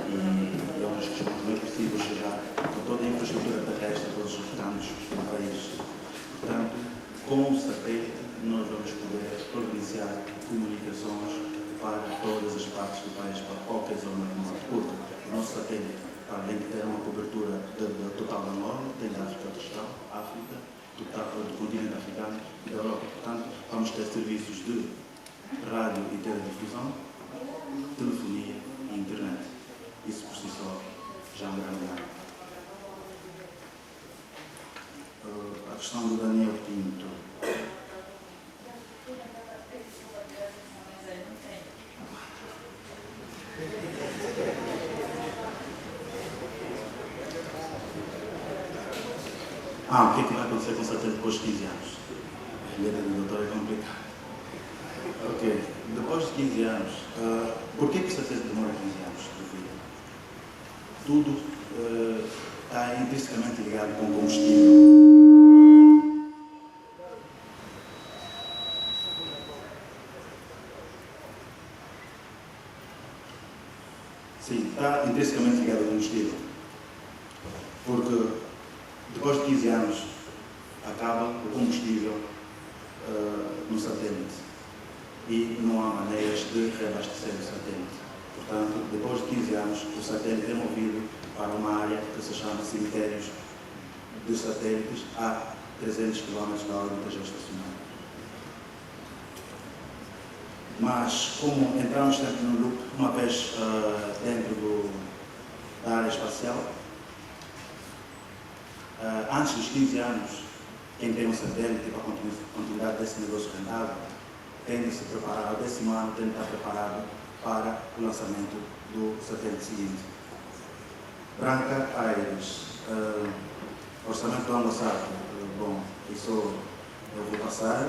e aos riscos não é possível chegar com toda a infraestrutura terrestre a todos os cantos do país. Portanto, com o satélite nós vamos poder organizar comunicações para todas as partes do país, para qualquer zona remota, porque o nosso satélite, além de ter uma cobertura total da Angola, tem da África Austral, África, do continente africano e da Europa. Portanto, vamos ter serviços de rádio e teledifusão, telefonia e internet. Isso por si só já é um grande ganho. A questão do Daniel Pinto. O que é que vai acontecer com o satélite depois de 15 anos? A letra do doutor é complicada. Ok, depois de 15 anos, por que o satélite demora 15 anos de vida? Tudo está intrinsecamente ligado com o combustível. Sim, está intrinsecamente ligado ao combustível. Porque depois de 15 anos, acaba o combustível no satélite e não há maneiras de reabastecer o satélite. Portanto, depois de 15 anos, o satélite é movido para uma área que se chama cemitérios de satélites a 300 km da órbita geoestacionária. Mas, como entramos sempre no loop, uma vez dentro da área espacial, antes dos 15 anos, quem tem um satélite para a continuidade desse negócio rentável tem de se preparar, ao 10º ano tem de estar preparado para o lançamento do satélite seguinte. Branca Aires, orçamento do ANGOSAT, bom, isso eu vou passar.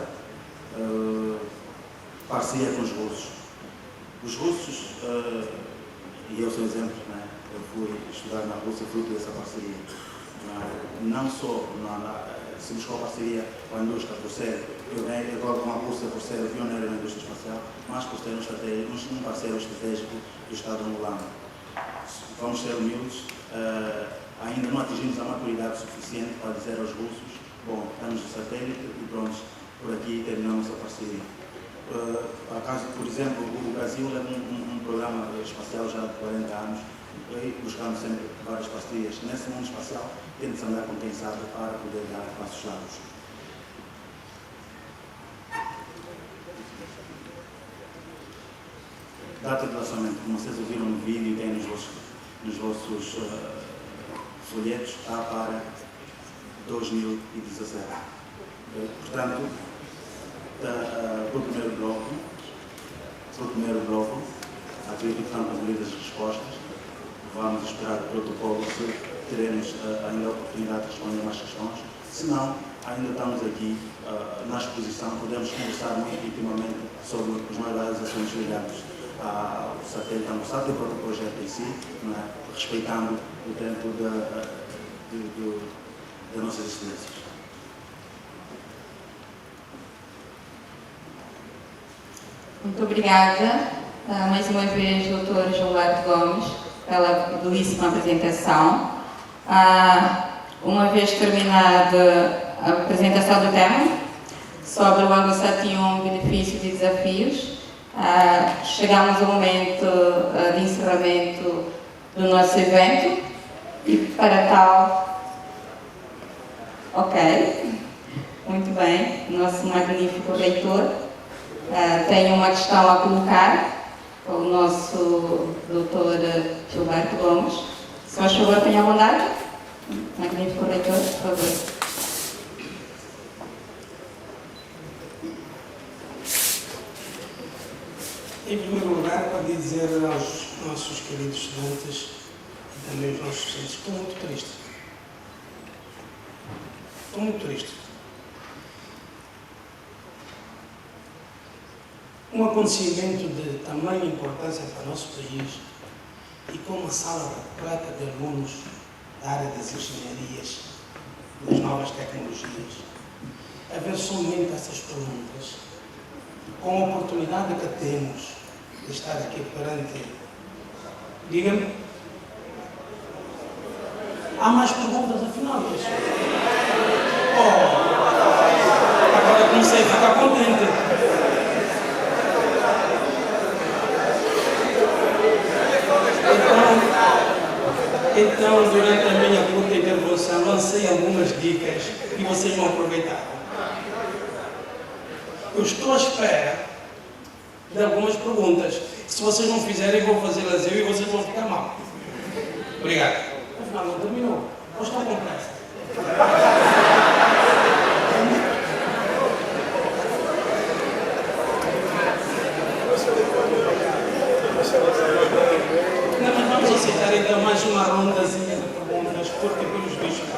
Parceria com os russos. Os russos, e eu sou exemplo, né? Eu fui estudar na Rússia fruto dessa parceria. Não só se buscou parceria com a indústria por ser agora com a Rússia por ser pioneira na indústria espacial, mas por ter um parceiro estratégico do Estado angolano. Vamos ser humildes, ainda não atingimos a maturidade suficiente para dizer aos russos, bom, estamos no satélite e pronto, por aqui terminamos a parceria. Acaso, por exemplo, o Brasil leva um programa espacial já de 40 anos, e buscamos sempre várias parcerias. Nesse mundo espacial, temos de andar com quem sabe para poder dar passos largos. data de lançamento, como vocês ouviram no vídeo e tem nos vossos folhetos, está para 2017. Portanto, para o primeiro bloco, acredito que estão concluídas as respostas. Vamos esperar o protocolo se teremos ainda a oportunidade de responder mais questões. Se não, ainda estamos aqui na exposição, podemos conversar muito intimamente sobre os mais vários assuntos ligados ao satélite ANGOSAT e ao próprio projeto em si, não é? Respeitando o tempo das nossas excelências. Muito obrigada, mais uma vez, Dr. Gilberto Gomes, pela belíssima apresentação. Uma vez terminada a apresentação do tema sobre o ANGOSAT-1, benefícios e desafios, chegamos ao momento de encerramento do nosso evento e para tal, muito bem, nosso magnífico reitor tem uma questão a colocar para o nosso Dr. Gilberto Gomes. Se faz favor, tenha a bondade. Magnífico reitor, por favor. Em primeiro lugar, para dizer aos nossos queridos estudantes e também aos nossos docentes, estou muito triste. Estou muito triste. Um acontecimento de tamanha importância para o nosso país e com uma sala repleta de alunos da área das engenharias, das novas tecnologias, haver somente essas perguntas, com a oportunidade que temos de estar aqui perante. Diga-me, há mais perguntas afinal, pessoal? Agora comecei a ficar contente. Então, durante a minha curta intervenção, lancei algumas dicas que vocês vão aproveitar. Eu estou à espera de algumas perguntas. Se vocês não fizerem, vou fazê-las eu e vocês vão ficar mal. Obrigado. Afinal, não terminou. Ou está com pressa? Não, mas vamos aceitar então mais uma rondazinha de perguntas, porque pelos vistos.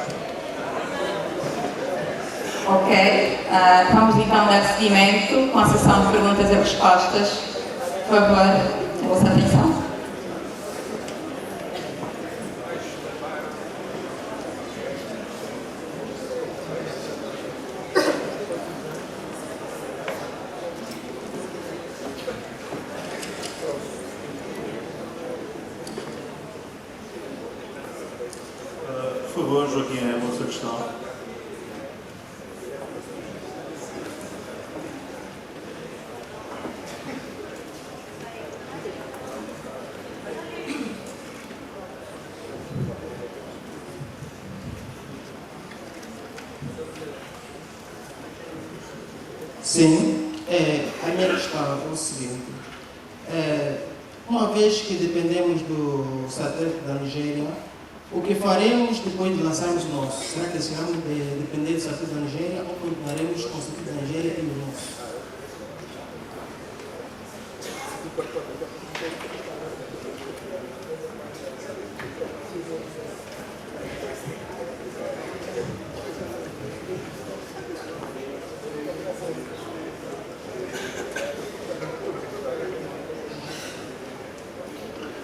Vamos então dar seguimento com a sessão de perguntas e respostas. Por favor, a vossa atenção. Por favor, Joaquim, é a vossa questão. Sim, a minha questão é o seguinte. Uma vez que dependemos do satélite da Nigéria, o que faremos depois de lançarmos o nosso? Será que deixaremos de depender do satélite da Nigéria ou continuaremos com o satélite da Nigéria e o nosso?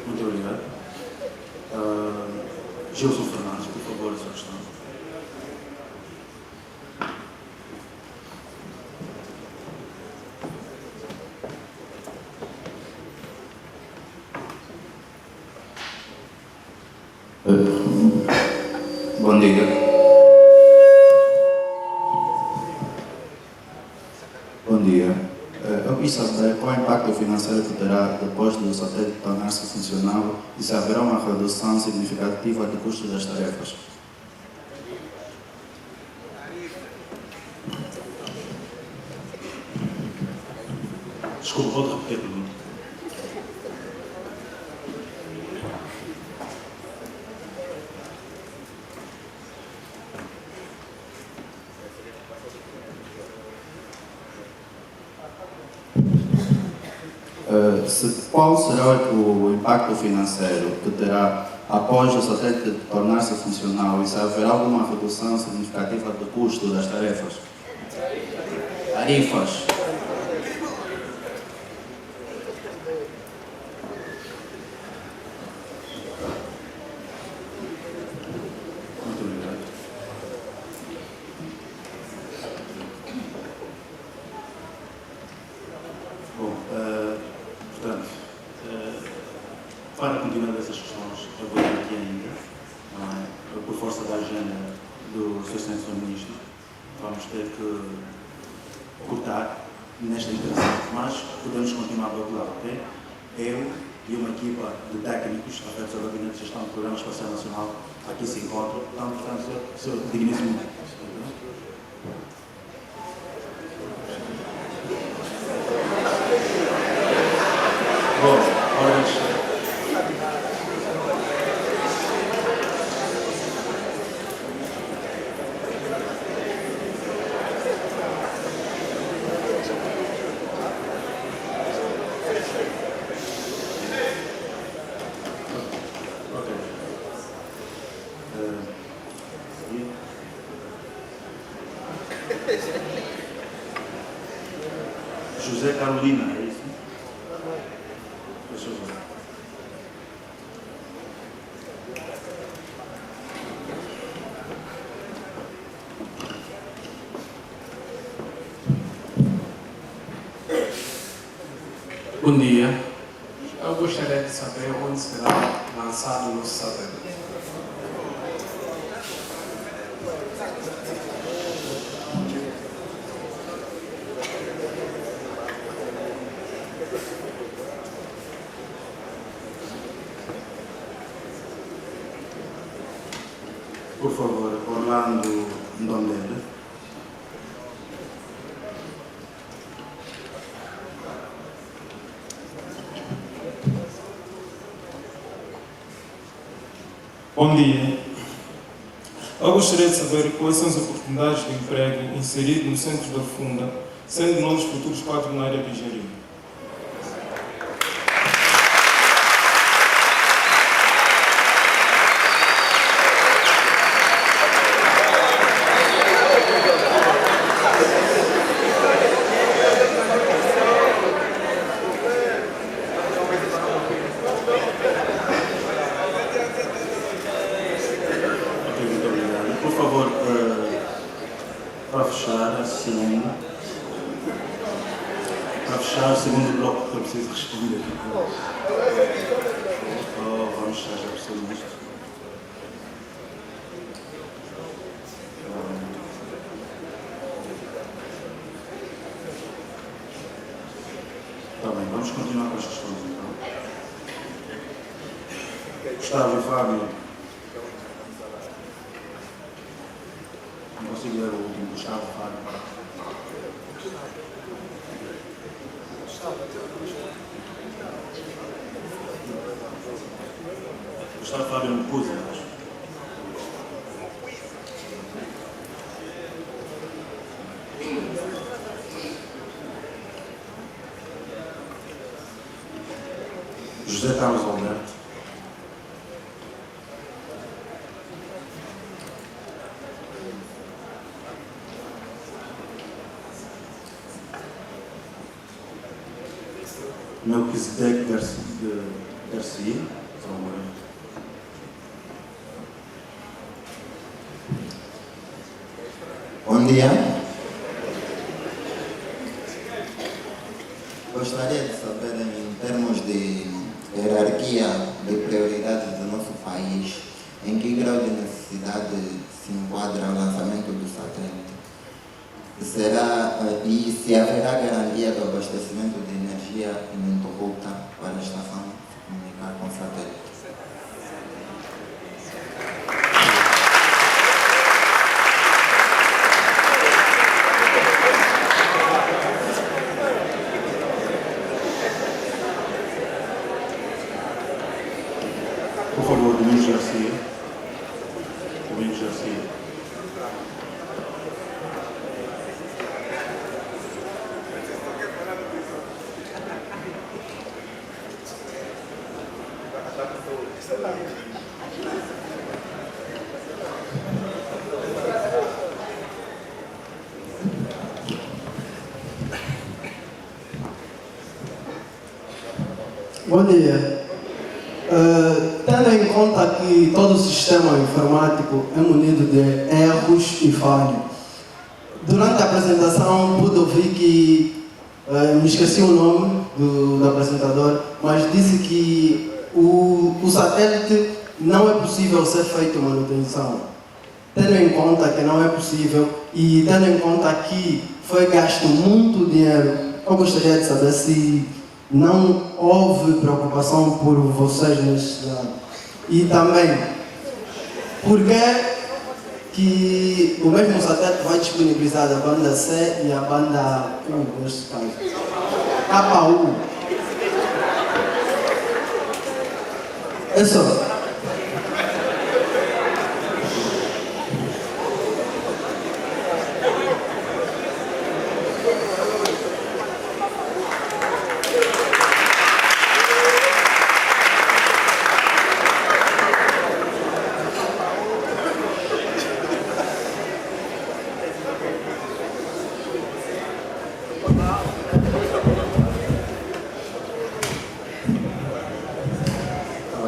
Muito obrigado. Gilson Fernandes, por favor, a sua questão. Bom dia. Bom dia. Eu quis saber qual o impacto financeiro que terá depois do satélite tornar-se funcional e se haverá uma redução significativa de custos das tarefas. Desculpa, pode repetir a pergunta. Qual será o impacto financeiro que terá após o satélite tornar-se funcional e se haverá alguma redução significativa do custo das tarefas? Tarifas. Muito obrigado. Bom, portanto, para continuar essas questões, eu vou aqui ainda, não é? Por força da agenda do Sr. Excelência Ministro, vamos ter que cortar nesta interação, mas podemos continuar do outro lado, ok? Eu e uma equipa de técnicos afetos ao Gabinete de Gestão do Programa Espacial Nacional aqui se encontram, então, portanto, Sr. Digníssimo Ministro. Bom, ordens. José Carolina, é isso? Deixa eu ver. Bom dia. Eu gostaria de saber onde será lançado o nosso satélite. Por favor, Orlando Ndondele. Bom dia. Eu gostaria de saber quais são as oportunidades de emprego inseridas no centro da Funda, sendo nós os futuros quadros na área de engenharia. Para fechar o segundo bloco que eu preciso responder. Vamos fechar, já percebemos isto. Está bem, vamos continuar com as questões então. Gustavo e Fábio. Não consigo ler o último. Gustavo e Fábio. Gustavo Fábio no Cusa, acho. José Carlos Alberto. Melquisedeque Garcia. Bom dia. Gostaria de saber, em termos de hierarquia de prioridades do nosso país, em que grau de necessidade se enquadra o lançamento do satélite? E se haverá garantia do abastecimento de energia ininterrupta para a estação se comunicar com o satélite? Por favor, Domingos Garcia. Domingos Garcia. Bom dia. Tendo em conta que todo o sistema informático é munido de erros e falhas, durante a apresentação pude ouvir que, me esqueci o nome do apresentador, mas disse que o satélite não é possível ser feito manutenção. Tendo em conta que não é possível e tendo em conta que foi gasto muito dinheiro, eu gostaria de saber se não houve preocupação por vocês neste lado. E também, por que o mesmo satélite vai disponibilizar a banda C e a banda U, neste caso? KU. É só.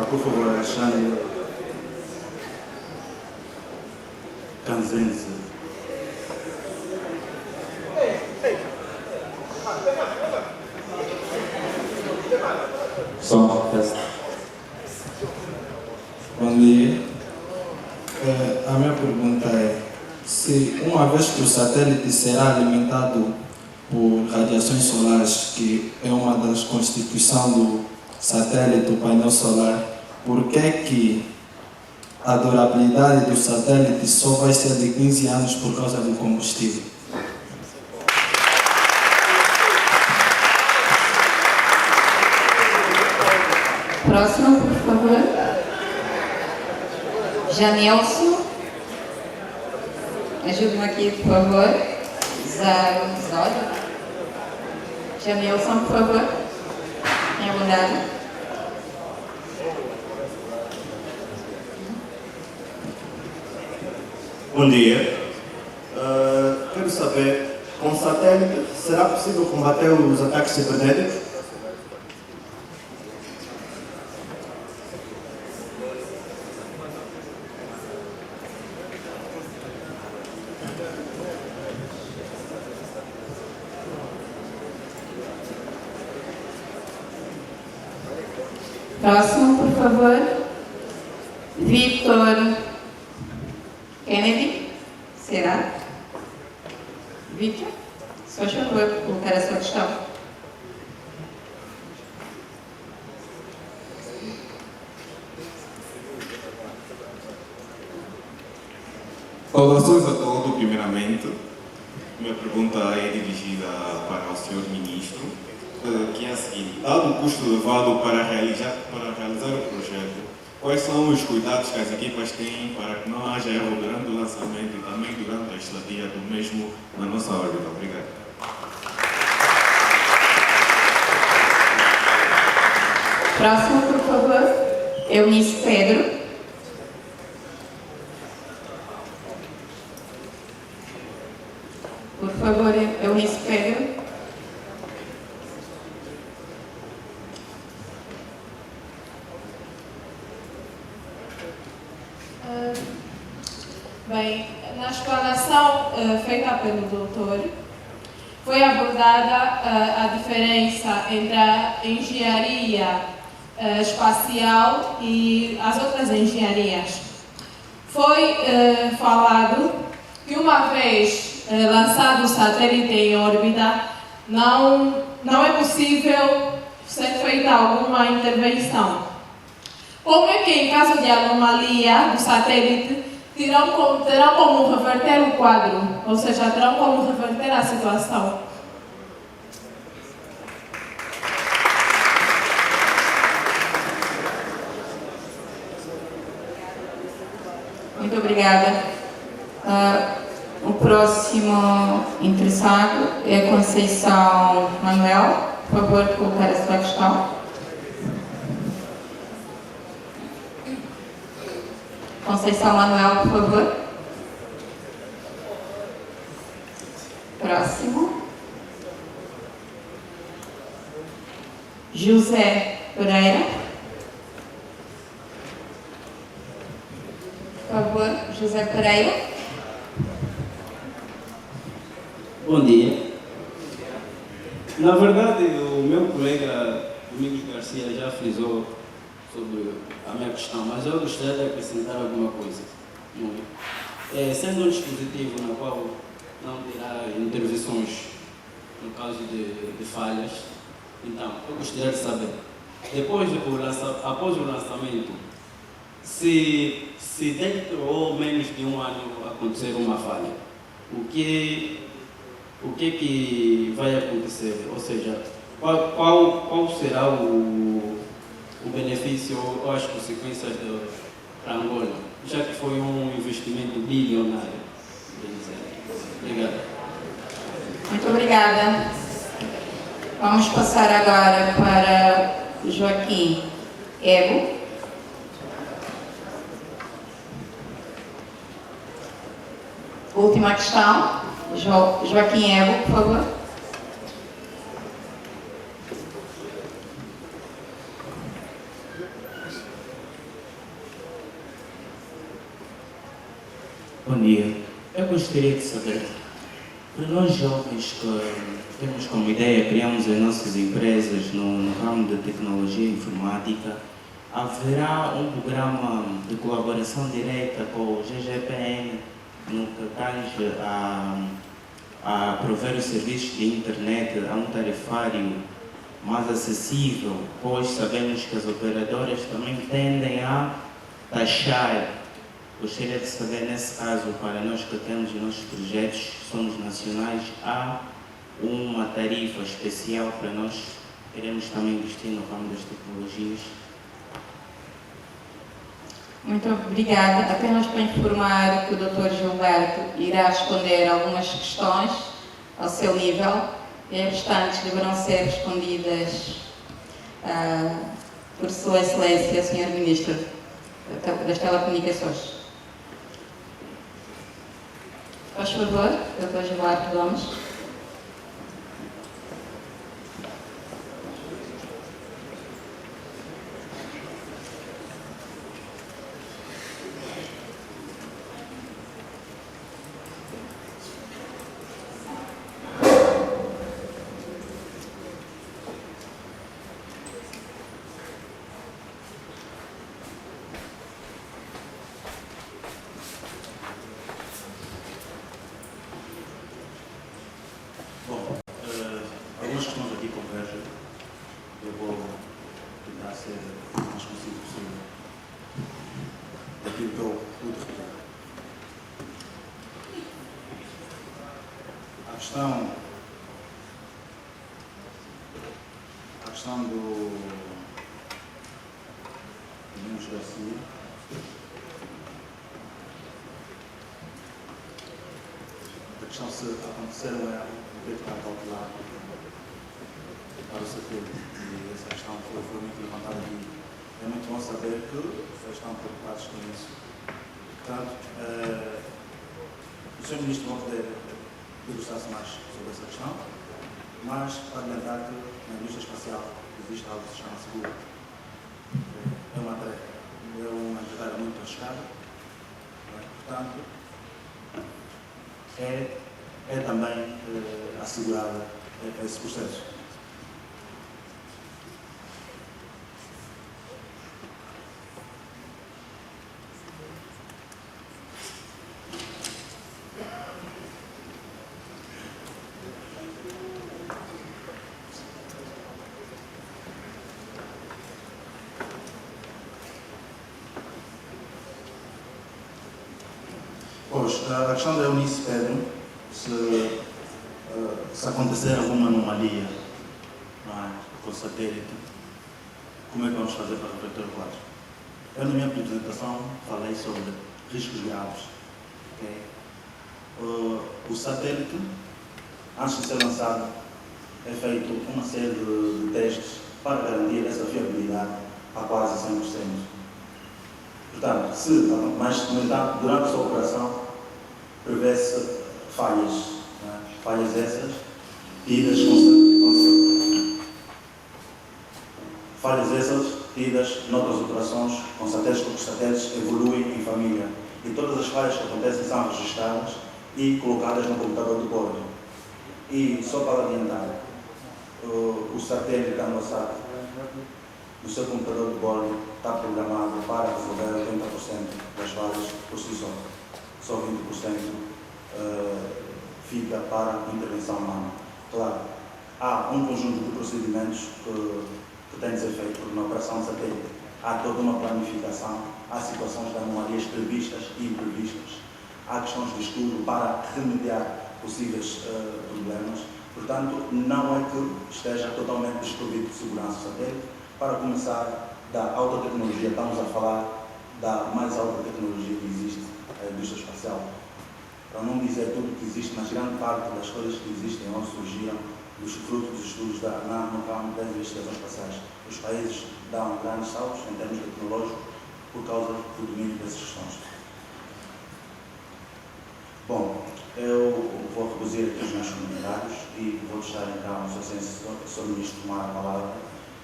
Por favor, Alexandre Canzense. Som, teste. Bom dia. A minha pergunta é se, uma vez que o satélite será alimentado por radiações solares, que é uma das constituições do satélite, o painel solar, por que a durabilidade do satélite só vai ser de 15 anos por causa do combustível? Próximo, por favor. Janelson. Ajude-me aqui, por favor. Zóio. Janelson, por favor. Tenha bondade. Bom dia. Quero saber, com satélite, será possível combater os ataques cibernéticos? Próximo, por favor. Victor Kennedy. Será? Victor, só favor, colocar a sua questão. Saudações a todos, primeiramente. Minha pergunta é dirigida para o Sr. Ministro, que é a seguinte: dado o custo elevado para realizar o projeto, quais são os cuidados que as equipas têm para que não haja erro durante o lançamento e também durante a estadia do mesmo na nossa órbita? Obrigado. Próximo, por favor. Eunice Pedro. Por favor, Eunice Pedro. Bem, na explanação feita pelo doutor, foi abordada a diferença entre a engenharia espacial e as outras engenharias. Foi falado que uma vez lançado o satélite em órbita, não é possível ser feita alguma intervenção. Como é que, em caso de anomalia do satélite, terão como reverter o quadro, ou seja, terão como reverter a situação? Muito obrigada. O próximo interessado é a Conceição Manuel. Por favor, colocar a sua questão. Conceição Manuel, por favor. Próximo. José Pereira. Por favor, José Pereira. Bom dia. Na verdade, o meu colega Domingos Garcia já frisou sobre a minha questão, mas eu gostaria de acrescentar alguma coisa. Sendo um dispositivo no qual não terá intervenções no caso de falhas, então eu gostaria de saber, após o lançamento, se dentro ou menos de um ano acontecer uma falha, o que vai acontecer? Ou seja, qual será o benefício ou as consequências para Angola, já que foi um investimento bilionário? Obrigado. Muito obrigada. Vamos passar agora para Joaquim Ego. Última questão. Joaquim Ego, por favor. Bom dia. Eu gostaria de saber, para nós jovens que temos como ideia, criamos as nossas empresas no ramo da tecnologia e informática, haverá um programa de colaboração direta com o GGPN no que tange a prover os serviços de internet a um tarifário mais acessível, pois sabemos que as operadoras também tendem a taxar. Gostaria de saber, nesse caso, para nós que temos os nossos projetos, somos nacionais, há uma tarifa especial para nós que queremos também investir no ramo das tecnologias? Muito obrigada. Apenas para informar que o Dr. Gilberto irá responder algumas questões ao seu nível e as restantes deverão ser respondidas por Sua Excelência, Sr. Ministro das Telecomunicações. Faz favor, Dr. Gilberto Gomes. Algumas questões aqui convergem. Eu vou tentar ser o mais conciso possível daquilo que eu pude reparar. A questão do Domingos Garcia. A questão se acontecer um erro, o que está calculado para o satélite. E essa questão foi muito levantada aqui. É muito bom saber que vocês estão preocupados com isso. Portanto, o Sr. Ministro vai poder debruçar-se mais sobre essa questão, mas para adiantar que na indústria espacial existe algo que se chama seguro. É uma empreiteira muito arriscada, portanto, é também assegurado esse processo. Pois, a questão da Eunice pede se acontecer alguma anomalia com o satélite, como é que vamos fazer para reverter o quadro? Eu, na minha apresentação, falei sobre riscos graves. Okay? O satélite, antes de ser lançado, é feito uma série de testes para garantir essa fiabilidade a quase 100%. Portanto, mas, no entanto, durante a sua operação, prevê-se falhas. Não é? Falhas essas tidas noutras operações com satélites, porque os satélites evoluem em família. E todas as falhas que acontecem são registradas e colocadas no computador de bordo. E só para adiantar, o satélite da ANOSAT, o seu computador de bordo, está programado para resolver 80% das falhas por si só. Só 20% fica para intervenção humana. Claro, há um conjunto de procedimentos que tem de ser feito na operação de satélite. Há toda uma planificação, há situações de anomalias previstas e imprevistas, há questões de estudo para remediar possíveis problemas. Portanto, não é que esteja totalmente desprovido de segurança o satélite. Para começar, da alta tecnologia, estamos a falar da mais alta tecnologia que existe, a indústria espacial. Para não dizer tudo que existe, mas grande parte das coisas que existem ou surgiram dos frutos dos estudos no campo das investigações espaciais. Os países dão grandes saltos em termos tecnológicos por causa do domínio dessas questões. Bom, eu vou reduzir aqui os meus comentários e vou deixar então o Sr. Ministro tomar a palavra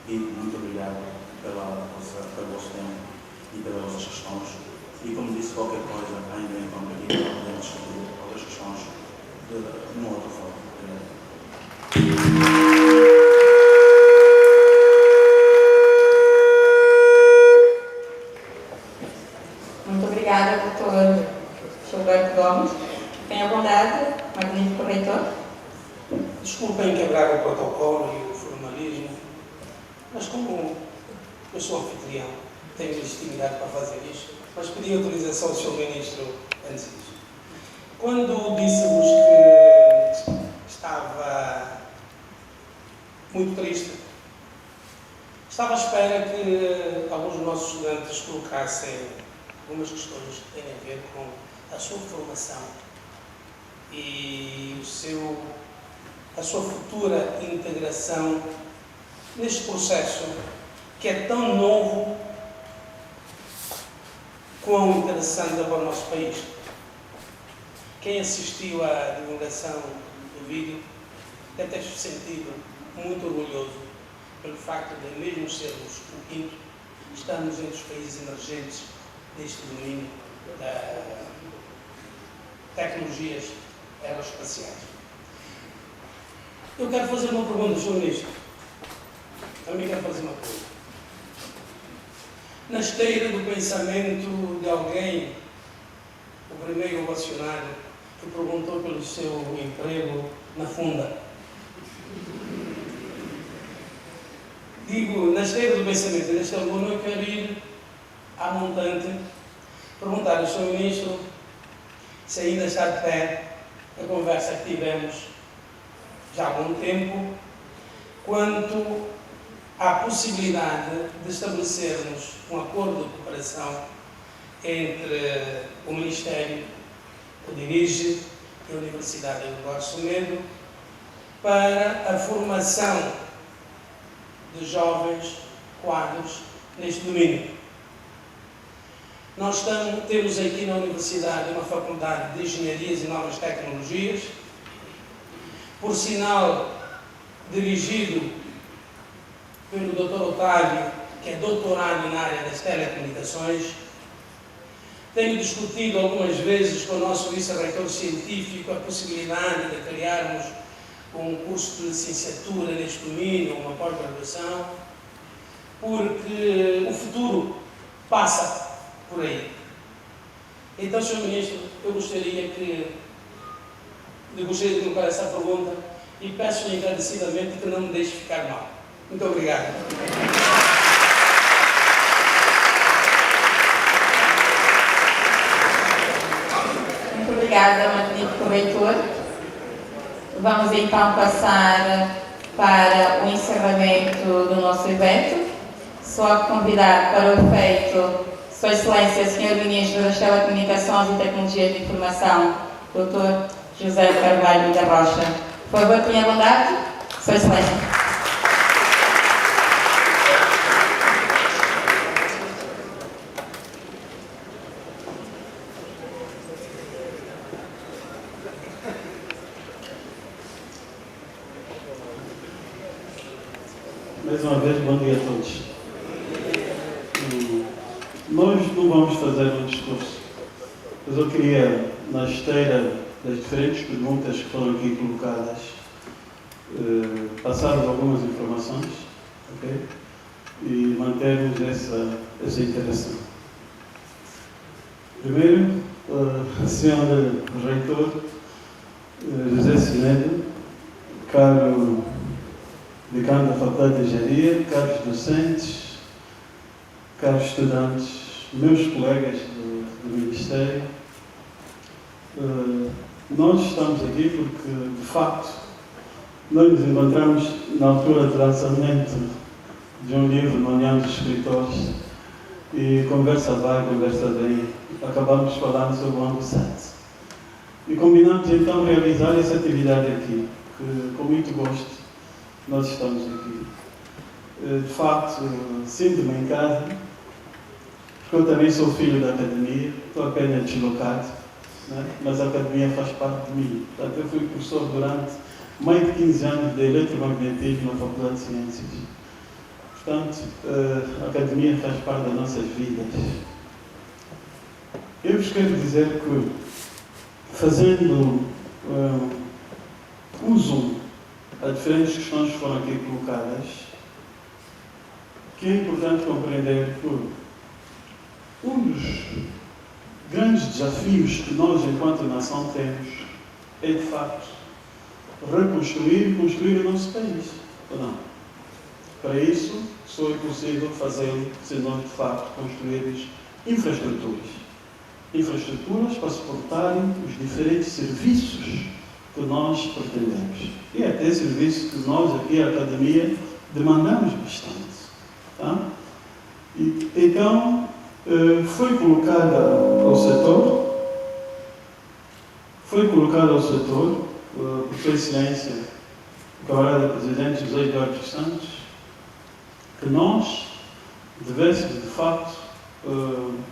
e muito obrigado pelo vosso tempo e pelas vossas questões. E como disse, qualquer coisa ainda em companhia, podemos discutir outras questões num outro fórum. Muito obrigada, doutor Gilberto Gomes. Tenha bondade, magnífico reitor. Desculpem quebrar o protocolo e o formalismo, mas como eu sou anfitrião, tenho legitimidade para fazer isto, mas pedi autorização ao Sr. Ministro antes disso. Quando disse-vos que estava muito triste, estava à espera que alguns dos nossos estudantes colocassem algumas questões que têm a ver com a sua formação e a sua futura integração neste processo que é tão novo, quão interessante é para o nosso país. Quem assistiu à divulgação do vídeo deve ter se sentido muito orgulhoso pelo facto de, mesmo sermos o quinto, estamos entre os países emergentes neste domínio das tecnologias aeroespaciais. Eu quero fazer uma pergunta, Sr. Ministro. Também quero fazer uma pergunta. Na esteira do pensamento de alguém, o primeiro ovacionário, que perguntou pelo seu emprego na Funda. Digo, na esteira do pensamento deste aluno, eu quero ir à montante, perguntar ao Sr. Ministro se ainda está de pé a conversa que tivemos já há algum tempo, quanto à possibilidade de estabelecermos um acordo de cooperação entre o Ministério que dirige e a Universidade de Eduardo Semedo para a formação de jovens quadros neste domínio. Nós temos aqui na Universidade uma Faculdade de Engenharias e Novas Tecnologias, por sinal dirigido pelo Dr. Otávio, que é doutorado na área das telecomunicações. Tenho discutido algumas vezes com o nosso vice-reitor científico a possibilidade de criarmos um curso de licenciatura neste domínio, uma pós-graduação, porque o futuro passa por aí. Então, Sr. Ministro, eu gostaria de colocar essa pergunta e peço-lhe encarecidamente que não me deixe ficar mal. Muito obrigado. Muito obrigada, magnífico reitor. Vamos então passar para o encerramento do nosso evento. Só convidar para o efeito Sua Excelência, Sr. Ministro das Telecomunicações e Tecnologias de Informação, Dr. José Carvalho da Rocha. Por favor, tenha bondade. Sua Excelência. Mais uma vez, bom dia a todos. Nós não vamos fazer um discurso, mas eu queria, na esteira das diferentes perguntas que foram aqui colocadas, passar-vos algumas informações, ok? E mantermos essa interação. Primeiro, a senhora reitor José Cinedo, caro decano da Faculdade de Engenharia, caros docentes, caros estudantes, meus colegas do Ministério, nós estamos aqui porque, de facto, nós nos encontramos na altura do lançamento de um livro na União dos Escritores e conversa vai, conversa vem, acabamos falando sobre o ANGOSAT. E combinamos então realizar essa atividade aqui, que com muito gosto nós estamos aqui. De facto, sinto-me em casa, porque eu também sou filho da academia, estou apenas deslocado, né? Mas a academia faz parte de mim. Portanto, eu fui professor durante mais de 15 anos de eletromagnetismo na Faculdade de Ciências. Portanto, a academia faz parte das nossas vidas. Eu vos quero dizer que, fazendo um zoom a diferentes questões que foram aqui colocadas, que é importante compreender que um dos grandes desafios que nós, enquanto nação, temos é, de facto, reconstruir e construir o nosso país. Ou não? Para isso, só é possível fazê-lo se nós, de facto, construirmos infraestruturas. Infraestruturas para suportarem os diferentes serviços que nós pretendemos. E até serviços que nós, aqui, a academia, demandamos bastante. Tá? E, então, foi colocada ao setor, por Sua Excelência, o camarada Presidente José Eduardo dos Santos, que nós devêssemos, de facto,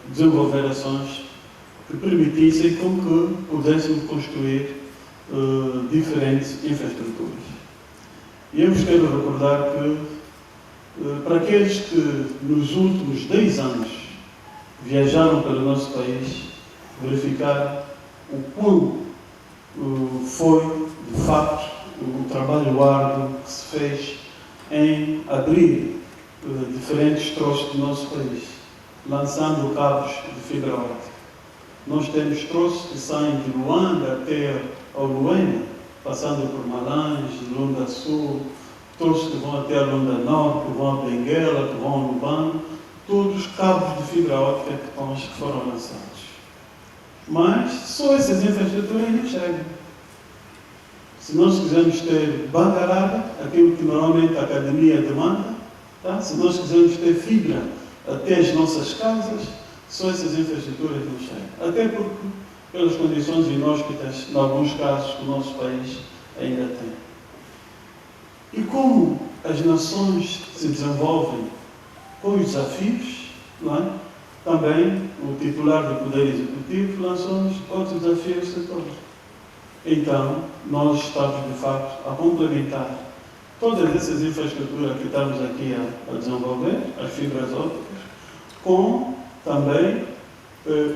desenvolver ações que permitissem com que pudéssemos construir diferentes infraestruturas. E eu vos quero recordar que, para aqueles que nos últimos 10 anos viajaram pelo nosso país, verificaram o quão foi, de facto, o trabalho árduo que se fez em abrir diferentes troços do nosso país, lançando cabos de fibra óptica. Nós temos troços que saem de Luanda até ao Luena, passando por Malange, Lunda Sul, troços que vão até a Lunda Norte, que vão a Benguela, que vão a Lubano, todos cabos de fibra óptica que foram lançados. Mas só essas infraestruturas não chegam. Se nós quisermos ter banda larga, aquilo que normalmente a academia demanda, tá? Se nós quisermos ter fibra até as nossas casas, só essas infraestruturas não chegam. Até porque, pelas condições inóspitas, em alguns casos, que o nosso país ainda tem. E como as nações se desenvolvem com os desafios, não é? Também o titular do Poder Executivo lançou-nos outros desafios do setor. Então, nós estamos, de facto, a complementar todas essas infraestruturas que estamos aqui a desenvolver, as fibras ópticas, com também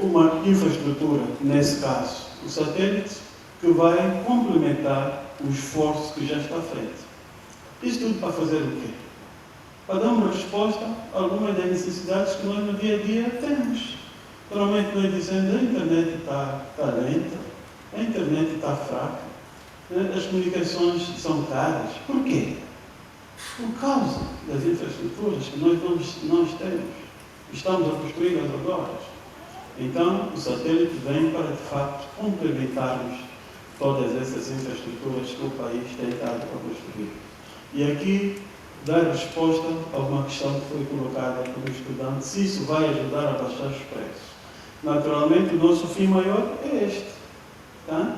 uma infraestrutura, nesse caso, o satélite, que vai complementar o esforço que já está feito. Isto tudo para fazer o quê? Para dar uma resposta a algumas das necessidades que nós no dia a dia temos. Normalmente nós dizemos a internet está lenta, a internet está fraca, as comunicações são caras. Por quê? Por causa das infraestruturas que nós temos. Estamos a construí-las agora. Então, o satélite vem para, de facto, complementarmos todas essas infraestruturas que o país tem estado a construir. E aqui, dar resposta a uma questão que foi colocada pelo estudante, se isso vai ajudar a baixar os preços. Naturalmente, o nosso fim maior é este. Tá?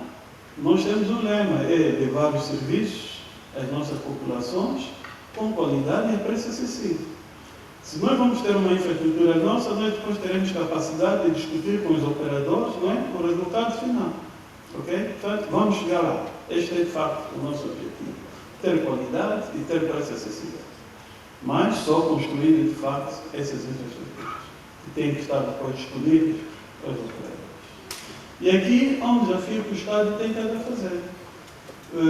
Nós temos um lema, é levar os serviços às nossas populações com qualidade e a preço acessível. Se nós vamos ter uma infraestrutura nossa, nós depois teremos capacidade de discutir com os operadores, não é? O resultado final. Ok? Portanto, vamos chegar lá. Este é, de facto, o nosso objetivo. Ter qualidade e ter preço acessível. mas só construindo de facto essas infraestruturas, que têm que estar depois disponíveis para os operadores. E aqui há um desafio que o Estado tem que fazer.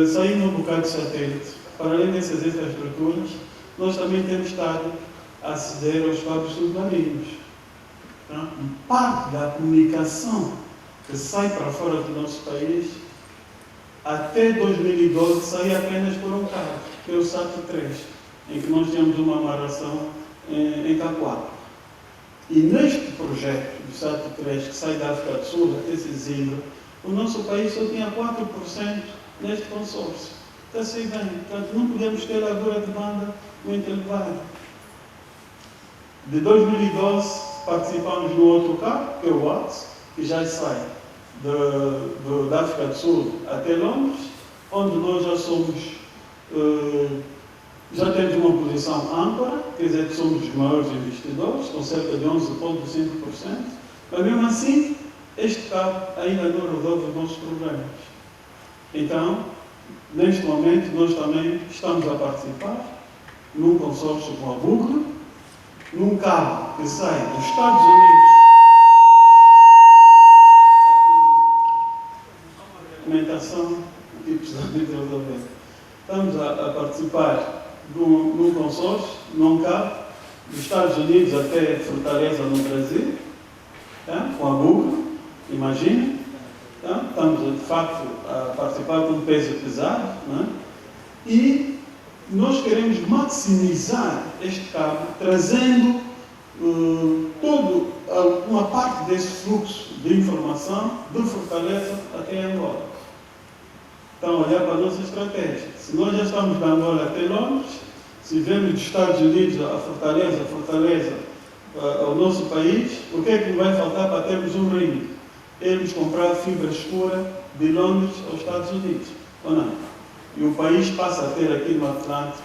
Saindo um bocado de satélite, para além dessas infraestruturas, nós também temos estado a aceder aos cabos submarinos. Tá? Parte da comunicação que sai para fora do nosso país, até 2012 saía apenas por um cabo, que é o SAT-3, em que nós tínhamos uma amarração em Cacoal. E neste projeto do SAT-3, que sai da África do Sul até Sesimbra, o nosso país só tinha 4% neste consórcio. Está-se bem, portanto não podemos ter largura de banda muito elevada. De 2012 participamos no outro cabo, que é o WATS, que já sai da África do Sul até Londres, onde nós já somos, já temos uma posição âncora, quer dizer que somos os maiores investidores, com cerca de 11,5%, mas mesmo assim, este cabo ainda não resolve os nossos problemas. Então, neste momento, nós também estamos a participar num consórcio com a Google, num cabo que sai dos Estados Unidos. Documentação que precisamos resolver. Estamos a participar num consórcio, num cabo, dos Estados Unidos até Fortaleza, no Brasil, tá? Com a Google, imagina. Tá? Estamos, de facto, a participar com um peso pesado, né? E nós queremos maximizar este cabo, trazendo uma parte desse fluxo de informação de Fortaleza até Angola. Então, olhar para a nossa estratégia. Se nós já estamos de Angola até Londres, se vemos dos Estados Unidos a Fortaleza, ao nosso país, o que é que vai faltar para termos um ringue? Irmos comprar fibra escura de Londres aos Estados Unidos, ou não? E o país passa a ter aqui no Atlântico,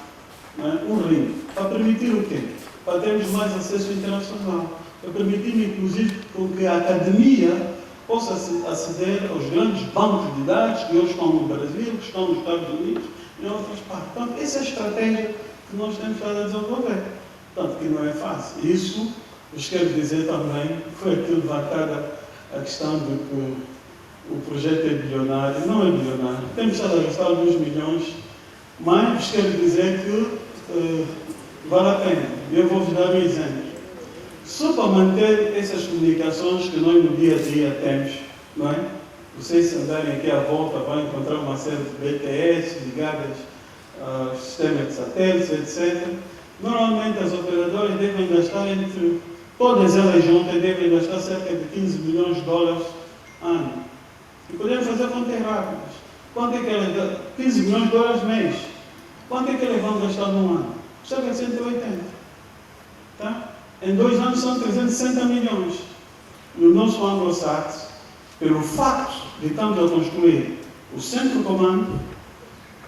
né, um ringue. Para permitir o quê? Para termos mais acesso internacional. Para permitir, inclusive, com que a academia possa aceder aos grandes bancos de dados que hoje estão no Brasil, que estão nos Estados Unidos e em outras partes. Portanto, essa é a estratégia que nós temos estado a desenvolver. Portanto, que não é fácil. Isso, vos quero dizer também, foi aquilo levantada a questão de que o projeto é bilionário. Não é bilionário. Temos estado a gastar alguns milhões, mas vos quero dizer que vale a pena. Eu vou-vos dar um exemplo. Só para manter essas comunicações que nós no dia a dia temos, não é? Vocês, se andarem aqui à volta, vão encontrar uma série de BTS ligadas ao sistema de satélites, etc. Normalmente as operadoras devem gastar todas elas juntas devem gastar cerca de 15 milhões de dólares ano. E podemos fazer contas rápidas. Quanto é que elas 15 milhões de dólares mês. Quanto é que elas vão gastar num ano? Cerca de 180. Tá? Em 2 anos são 360 milhões. E o nosso AngloSat, pelo facto de estarmos a construir o centro de comando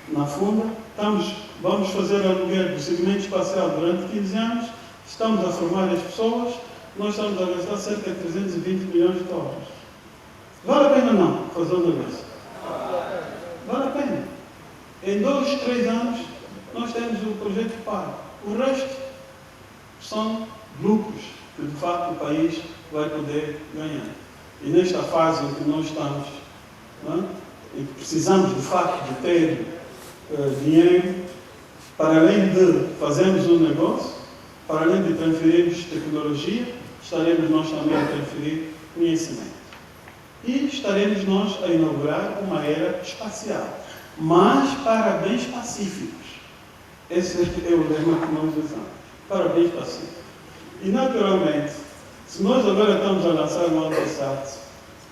na Funda, vamos fazer aluguel do segmento espacial durante 15 anos, estamos a formar as pessoas, nós estamos a gastar cerca de 320 milhões de dólares. Vale a pena não fazer um negócio? Vale a pena. Em 2, 3 anos, nós temos o projeto pago. O resto são lucros que, de facto, o país vai poder ganhar. E nesta fase em que nós estamos, em que precisamos, de facto, de ter dinheiro, para além de fazermos um negócio, para além de transferirmos tecnologia, estaremos nós também a transferir conhecimento. E estaremos nós a inaugurar uma era espacial, mas para bens pacíficos. Esse é o lema que nós usamos, para bens pacíficos. E, naturalmente, se nós agora estamos a lançar o AngloSat,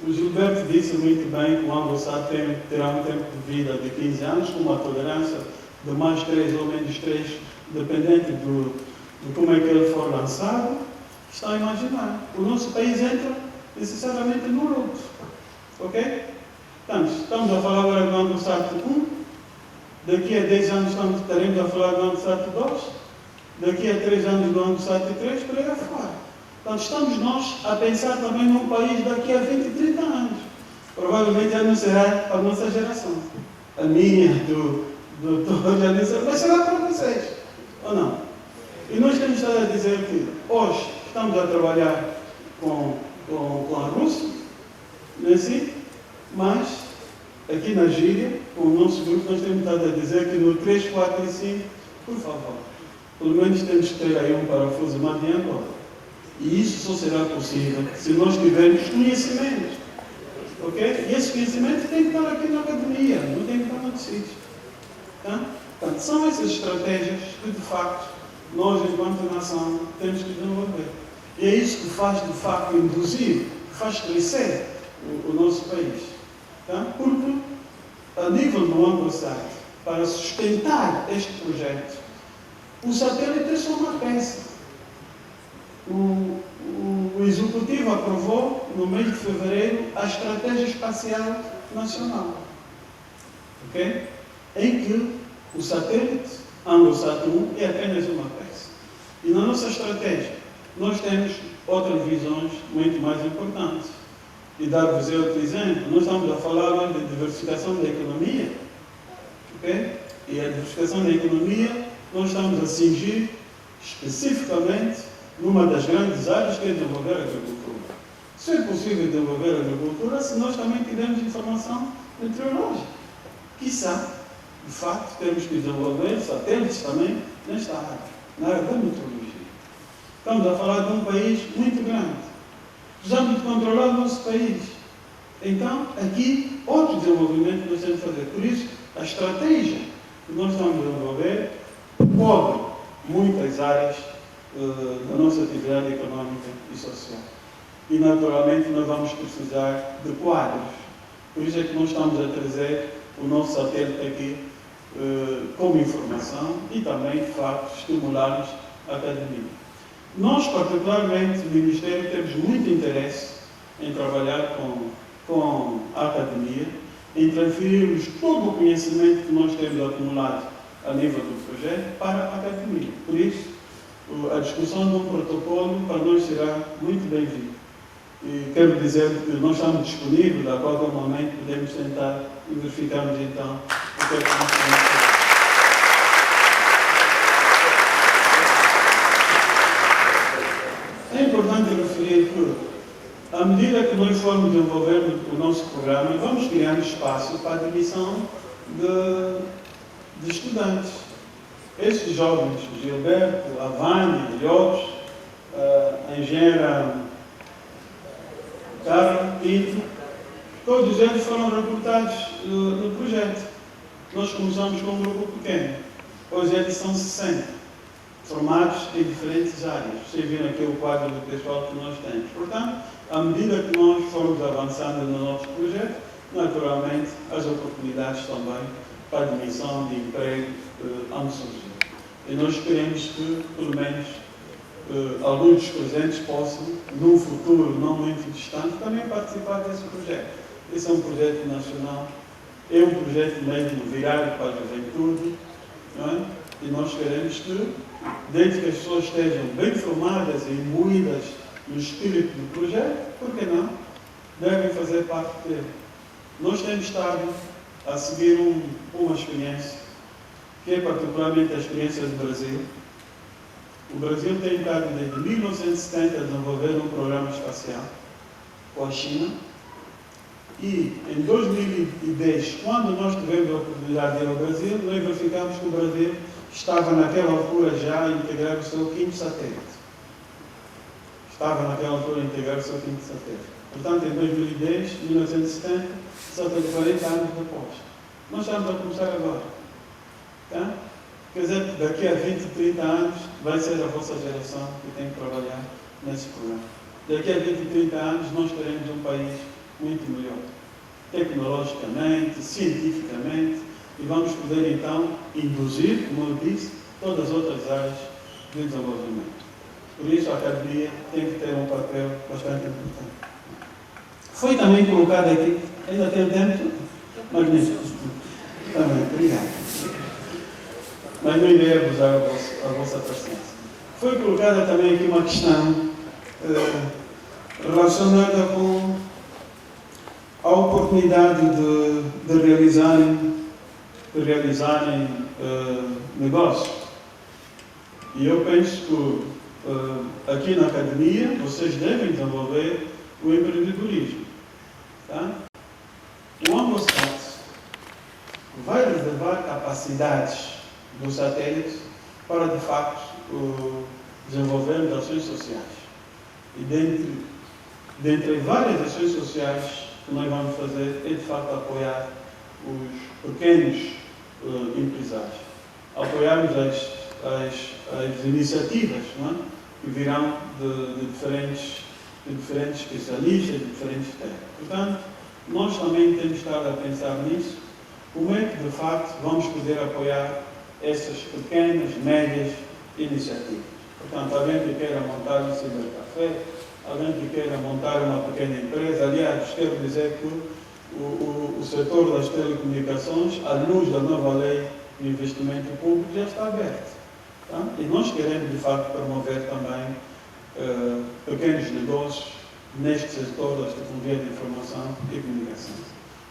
o Gilberto disse muito bem que o AngloSat terá um tempo de vida de 15 anos, com uma tolerância de mais 3 ou menos 3, dependente de como é que ele for lançado. Está a imaginar. O nosso país entra necessariamente no luto. Ok? Então, estamos a falar agora do AngloSat 1, daqui a 10 anos estaremos a falar do AngloSat 2, daqui a 3 anos do AngloSat 3, por aí afora. Portanto, estamos nós a pensar também num país daqui a 20, 30 anos. Provavelmente já não será a nossa geração. A minha, do já não será, mas será para vocês. Ou não? E nós temos estado a dizer que hoje estamos a trabalhar com a Rússia, não é assim? Mas aqui na Gíria, com o nosso grupo, nós temos estado a dizer que no 3, 4 e 5, por favor, pelo menos temos que ter aí um parafuso mais de agora. E isso só será possível se nós tivermos conhecimento. Ok? E esse conhecimento tem que estar aqui na academia, não tem que estar no sítio. Tá? Portanto, são essas estratégias que, de facto, nós, enquanto nação, temos que desenvolver. E é isso que faz, de facto, induzir, que faz crescer o nosso país. Tá? Porque, a nível do ANGOSAT, para sustentar este projeto, o satélite é só uma peça. O Executivo aprovou, no mês de fevereiro, a Estratégia Espacial Nacional. Ok? Em que o satélite ANGOSAT 1 é apenas uma peça. E na nossa estratégia, nós temos outras visões muito mais importantes. E dar-vos outro exemplo, nós estamos a falar hoje de diversificação da economia. Ok? E a diversificação da economia, nós estamos a cingir especificamente numa das grandes áreas que é desenvolver a agricultura. Só é possível desenvolver a agricultura se nós também tivermos informação meteorológica. Quiçá, de facto, temos que desenvolver satélites também nesta área, na área da meteorologia. Estamos a falar de um país muito grande. Precisamos de controlar o nosso país. Então, aqui, outro desenvolvimento que nós temos que fazer. Por isso, a estratégia que nós estamos a desenvolver cobre muitas áreas da nossa atividade económica e social. E, naturalmente, nós vamos precisar de quadros. Por isso é que nós estamos a trazer o nosso satélite aqui como informação e também, de facto, estimular-nos a academia. Nós, particularmente, no Ministério, temos muito interesse em trabalhar com a academia, em transferirmos todo o conhecimento que nós temos acumulado a nível do projeto para a academia. Por isso, a discussão de um protocolo para nós será muito bem-vinda. E quero dizer que nós estamos disponíveis, a qualquer momento podemos tentar e verificarmos então o que é que nós temos que fazer. É importante referir que, à medida que nós formos desenvolvendo o nosso programa, vamos criando espaço para a admissão de estudantes. Estes jovens, Gilberto, a Vânia e outros, a engenheira Carla Pinto, todos eles foram recrutados no projeto. Nós começamos com um grupo pequeno. Hoje eles são 60, formados em diferentes áreas. Vocês viram aqui o quadro do pessoal que nós temos. Portanto, à medida que nós formos avançando no nosso projeto, naturalmente as oportunidades também para admissão de emprego vão surgir. E nós queremos que, pelo menos, alguns dos presentes possam, num futuro não muito distante, também participar desse projeto. Esse é um projeto nacional, é um projeto mesmo virado para a juventude, não é? E nós queremos que, desde que as pessoas estejam bem formadas e imbuídas no espírito do projeto, por que não? Devem fazer parte dele. Nós temos estado a seguir uma experiência, que é particularmente a experiência do Brasil. O Brasil tem estado desde 1970 a desenvolver um programa espacial com a China. E em 2010, quando nós tivemos a oportunidade de ir ao Brasil, nós verificamos que o Brasil estava naquela altura já a integrar o seu 5º satélite. Estava naquela altura a integrar o seu 5º satélite. Portanto, em 2010, 1970, satélite 40 anos depois. Nós estamos a começar agora. Tá? Quer dizer, daqui a 20, 30 anos vai ser a vossa geração que tem que trabalhar nesse programa. Daqui a 20, 30 anos nós teremos um país muito melhor, tecnologicamente, cientificamente, e vamos poder então induzir, como eu disse, todas as outras áreas de desenvolvimento. Por isso a academia tem que ter um papel bastante importante. Foi também colocado aqui, ainda tem tempo? Magnífico. Também, obrigado. Mas não irei abusar a vossa paciência. Foi colocada também aqui uma questão relacionada com a oportunidade de realizarem negócio. E eu penso que aqui na academia vocês devem desenvolver o empreendedorismo. Tá? O ANGOSAT vai reservar capacidades do satélite para, de facto, desenvolver ações sociais. E dentre várias ações sociais que nós vamos fazer é, de facto, apoiar os pequenos empresários. Apoiarmos as iniciativas, não é? Que virão de diferentes especialistas, de diferentes técnicos. Portanto, nós também temos estado a pensar nisso, como é que, de facto, vamos poder apoiar essas pequenas, médias iniciativas. Portanto, alguém que queira montar um cibercafé, alguém que queira montar uma pequena empresa. Aliás, quero dizer que o setor das telecomunicações, à luz da nova lei de investimento público, já está aberto. Tá? E nós queremos, de facto, promover também pequenos negócios neste setor das tecnologias de informação e comunicação.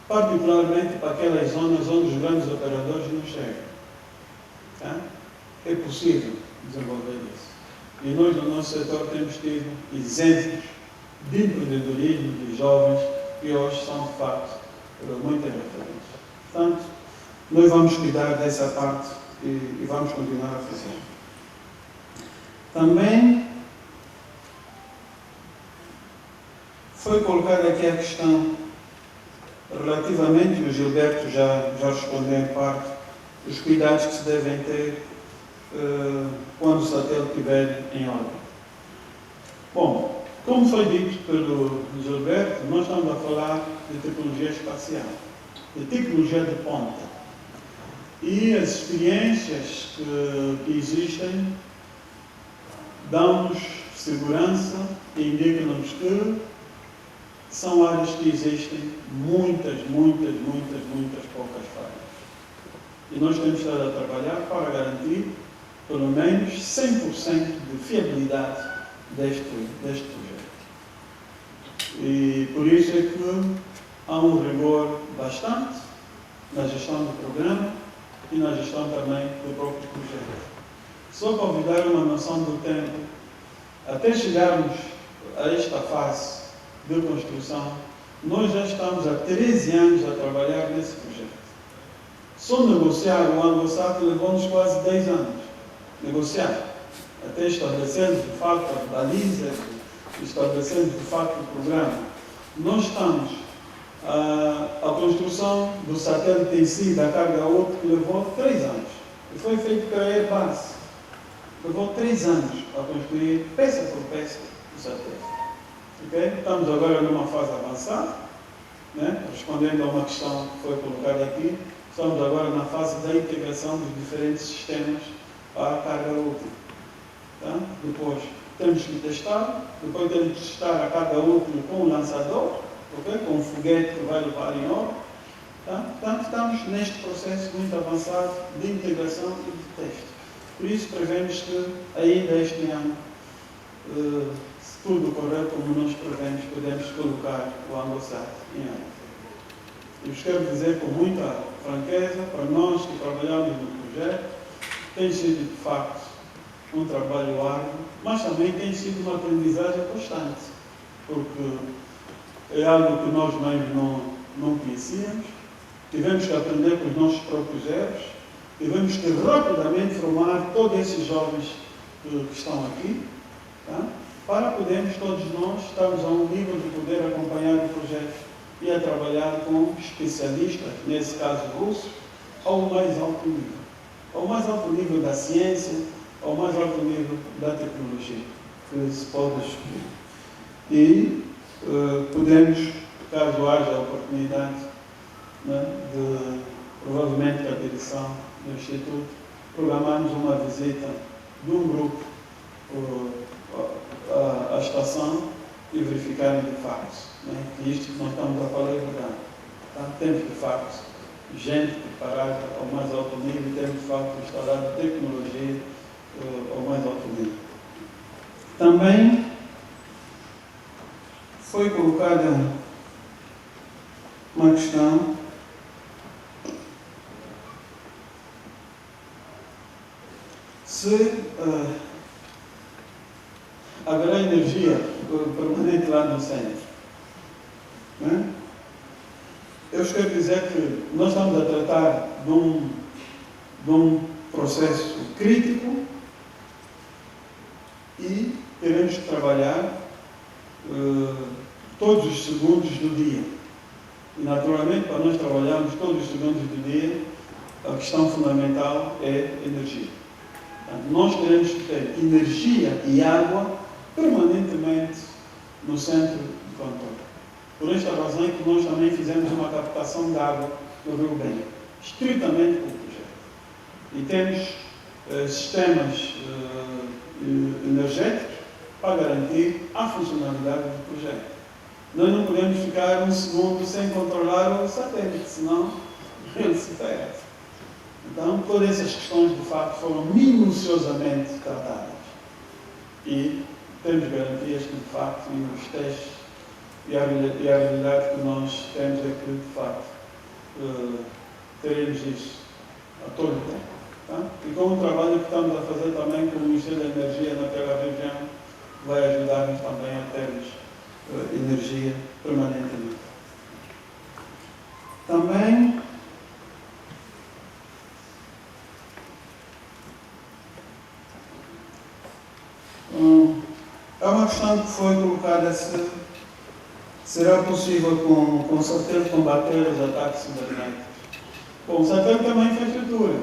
Particularmente para aquelas zonas onde os grandes operadores não chegam. Tá? É possível desenvolver isso. E nós, no nosso setor, temos tido exemplos de empreendedorismo de jovens que hoje são, de facto, muitas referências. Portanto, nós vamos cuidar dessa parte e vamos continuar a fazer. Também foi colocada aqui a questão relativamente, o Gilberto já respondeu em parte, os cuidados que se devem ter quando o satélite estiver em órbita. Bom, como foi dito pelo Gilberto, nós estamos a falar de tecnologia espacial, de tecnologia de ponta. E as experiências que existem dão-nos segurança e indicam-nos que são áreas que existem muitas poucas falhas. E nós temos estado a trabalhar para garantir pelo menos 100% de fiabilidade deste projeto. E por isso é que há um rigor bastante na gestão do programa e na gestão também do próprio projeto. Só para vos dar uma noção do tempo, até chegarmos a esta fase de construção, nós já estamos há 13 anos a trabalhar nesse projeto. Só negociar o ANGOSAT levou-nos quase 10 anos. Negociar, até estabelecermos de facto as balizas, estabelecermos de facto o programa. Nós estamos, a construção do satélite em si, da carga óptica, levou 3 anos. E foi feito pela Airbus. Levou 3 anos a construir, peça por peça, o satélite. Okay? Estamos agora numa fase avançada, né? Respondendo a uma questão que foi colocada aqui, estamos agora na fase da integração dos diferentes sistemas para a carga útil. Tá? Depois temos que testar, depois temos que testar a carga útil com o lançador, okay? Com o foguete que vai levar em órbita. Tá? Portanto, estamos neste processo muito avançado de integração e de teste. Por isso, prevemos que ainda este ano, se tudo correr como nós prevemos, podemos colocar o ANGOSAT em órbita. E vos quero dizer com muita franqueza, para nós que trabalhamos no projeto, tem sido de facto um trabalho árduo, mas também tem sido uma aprendizagem constante, porque é algo que nós mesmos não conhecíamos, tivemos que aprender com os nossos próprios erros, tivemos que rapidamente formar todos esses jovens que estão aqui, tá? Para podermos todos nós estarmos a um nível de poder acompanhar o projeto e a trabalhar com especialistas, nesse caso russos, ao mais alto nível. Ao mais alto nível da ciência, ao mais alto nível da tecnologia que se pode escolher. E podemos, caso haja a oportunidade, né, de, provavelmente com a direção do Instituto, programarmos uma visita de um grupo à estação e verificarem de facto, né, que isto que nós estamos a falar é verdade. Então, temos de facto gente preparada ao mais alto nível e temos de facto instalado tecnologia ao mais alto nível. Também foi colocada uma questão se haverá energia permanente lá no centro. Né? Eu quero dizer que nós estamos a tratar de um processo crítico e teremos que trabalhar todos os segundos do dia. E, naturalmente, para nós trabalharmos todos os segundos do dia, a questão fundamental é energia. Portanto, nós teremos que ter energia e água permanentemente no centro de controle. Por esta razão é que nós também fizemos uma captação de água no Rio Bem, estritamente para o projeto. E temos sistemas energéticos para garantir a funcionalidade do projeto. Nós não podemos ficar um segundo sem controlar o satélite, senão ele se perde. Então, todas essas questões, de facto, foram minuciosamente tratadas. E temos garantias que, de facto, os testes e a realidade que nós temos é que, de facto, teremos isso a todo o tempo. Tá? E com o trabalho que estamos a fazer também com o Ministério da Energia naquela região, vai ajudar-nos também a termos energia permanentemente. Também há uma questão que foi colocada: se será possível com o satélite combater os ataques cibernéticos. Bom, o satélite é uma infraestrutura.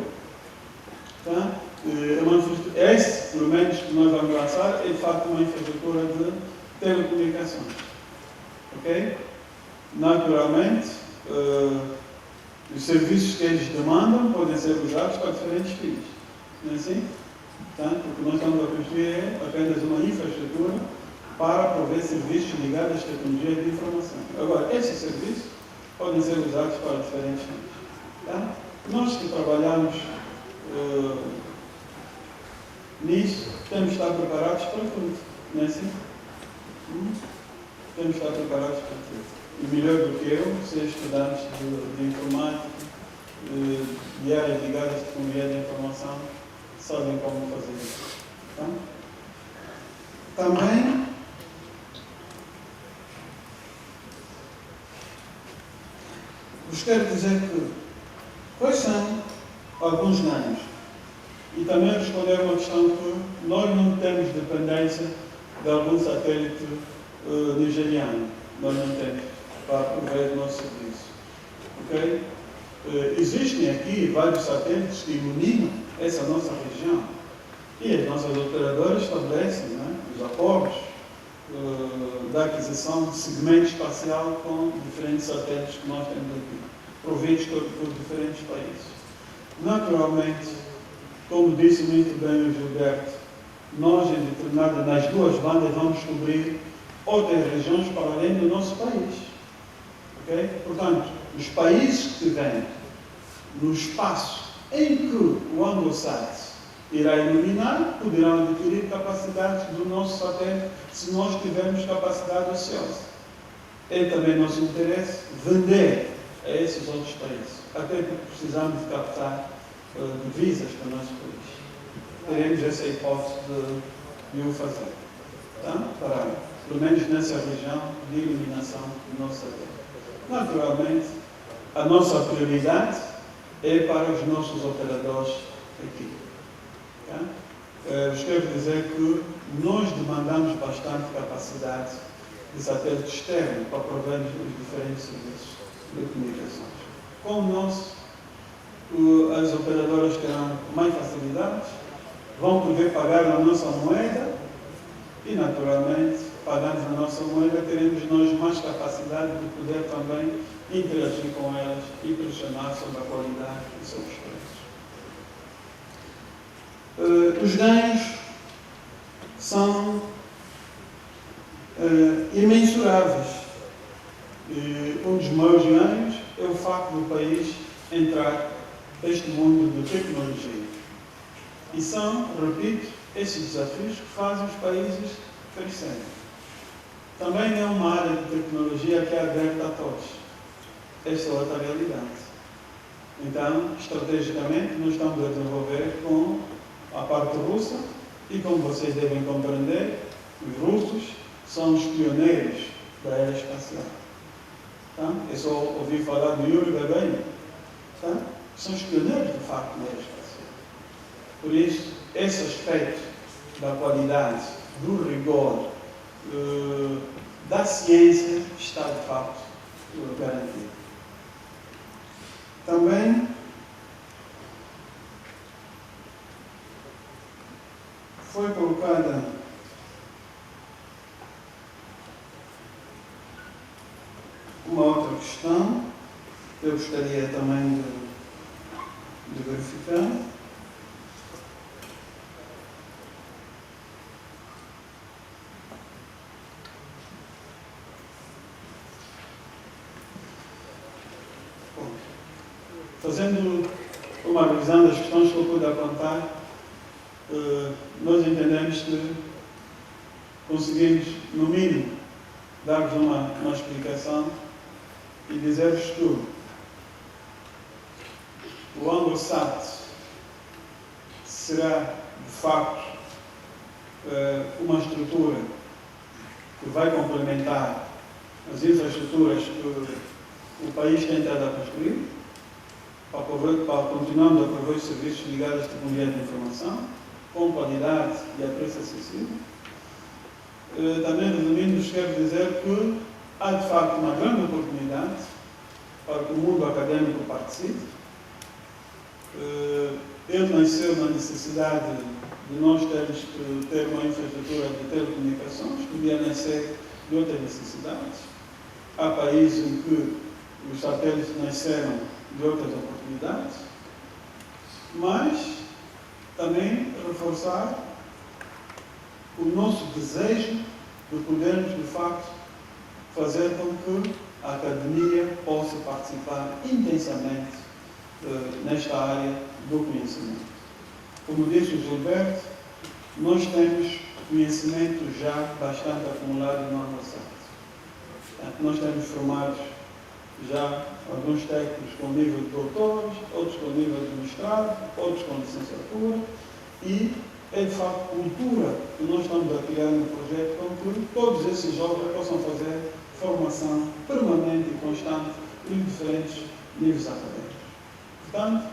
Tá? Esse, pelo menos, que nós vamos lançar, é de facto uma infraestrutura de telecomunicações. Ok? Naturalmente, os serviços que eles demandam podem ser usados para diferentes fins. Não é assim? Portanto, o que nós estamos a construir é apenas uma infraestrutura para prover serviços ligados às tecnologias de informação. Agora, esses serviços podem ser usados para diferentes fins. Tá? Nós que trabalhamos nisso, temos de estar preparados para tudo. Não é assim? Temos de estar preparados para tudo. E melhor do que eu, ser estudantes de informática, de áreas ligadas à tecnologia de informação, sabem como fazer isso. Tá? Também vos quero dizer que quais são alguns ganhos. E também responder uma questão que nós não temos dependência de algum satélite nigeriano. Nós não temos para prover o nosso serviço. Okay? Existem aqui vários satélites que iluminam essa nossa região. E as nossas operadoras estabelecem, né, os acordos da aquisição de segmento espacial com diferentes satélites que nós temos aqui, providos por diferentes países. Naturalmente, como disse muito bem o Gilberto, nós, nas duas bandas, vamos cobrir outras regiões para além do nosso país. Okay? Portanto, os países que estiverem no espaço em que o ANGOSAT irá iluminar, poderão adquirir capacidades do nosso satélite se nós tivermos capacidade ociosa. É também nosso interesse vender a esses outros países, até porque precisamos de captar divisas para o nosso país. Teremos essa hipótese de o fazer. Tá? Para, pelo menos nessa região de iluminação do nosso satélite. Naturalmente, a nossa prioridade é para os nossos operadores aqui. Tá? Vos quero dizer que nós demandamos bastante capacidade de satélite externo para provermos os diferentes serviços de comunicações. Com o nosso, as operadoras terão mais facilidades, vão poder pagar na nossa moeda e, naturalmente, pagando na nossa moeda, teremos nós mais capacidade de poder também interagir com elas e pressionar sobre a qualidade e sobre os preços. Os ganhos são imensuráveis. Um dos maiores ganhos é o facto do país entrar neste mundo de tecnologia. E são, repito, esses desafios que fazem os países crescerem. Também é uma área de tecnologia que é aberta a todos. Esta é outra realidade. Então, estrategicamente, nós estamos a desenvolver com a parte russa, e como vocês devem compreender, os russos são os pioneiros da era espacial. Tá? Eu só ouvi falar do Yuri Gagarin. Tá? São os pioneiros, de facto, da era espacial. Por isso, esse aspecto da qualidade, do rigor, da ciência, está, de facto, garantido. Também foi colocada uma outra questão que eu gostaria também de verificar. Bom, fazendo uma revisão das questões que eu pude apontar, nós entendemos que conseguimos, no mínimo, dar-vos uma explicação e dizer-vos que o ANGOSAT será, de facto, uma estrutura que vai complementar as infraestruturas que o país tem estado a construir, para continuarmos a prover serviços ligados à tecnologia de informação, com qualidade e a preço acessível. Também, resumindo, quero dizer que há, de facto, uma grande oportunidade para que o mundo acadêmico participe. Ele nasceu na necessidade de nós termos que ter uma infraestrutura de telecomunicações, podia nascer de outras necessidades. Há países em que os satélites nasceram de outras oportunidades, mas também reforçar o nosso desejo de podermos, de facto, fazer com que a academia possa participar intensamente nesta área do conhecimento. Como disse o Gilberto, nós temos conhecimento já bastante acumulado no ano passado. Nós temos formados já alguns técnicos com nível de doutores, outros com nível de mestrado, outros com licenciatura, e é de facto cultura que nós estamos a criar no projeto com que todos esses jovens possam fazer formação permanente e constante em diferentes níveis acadêmicos. Portanto,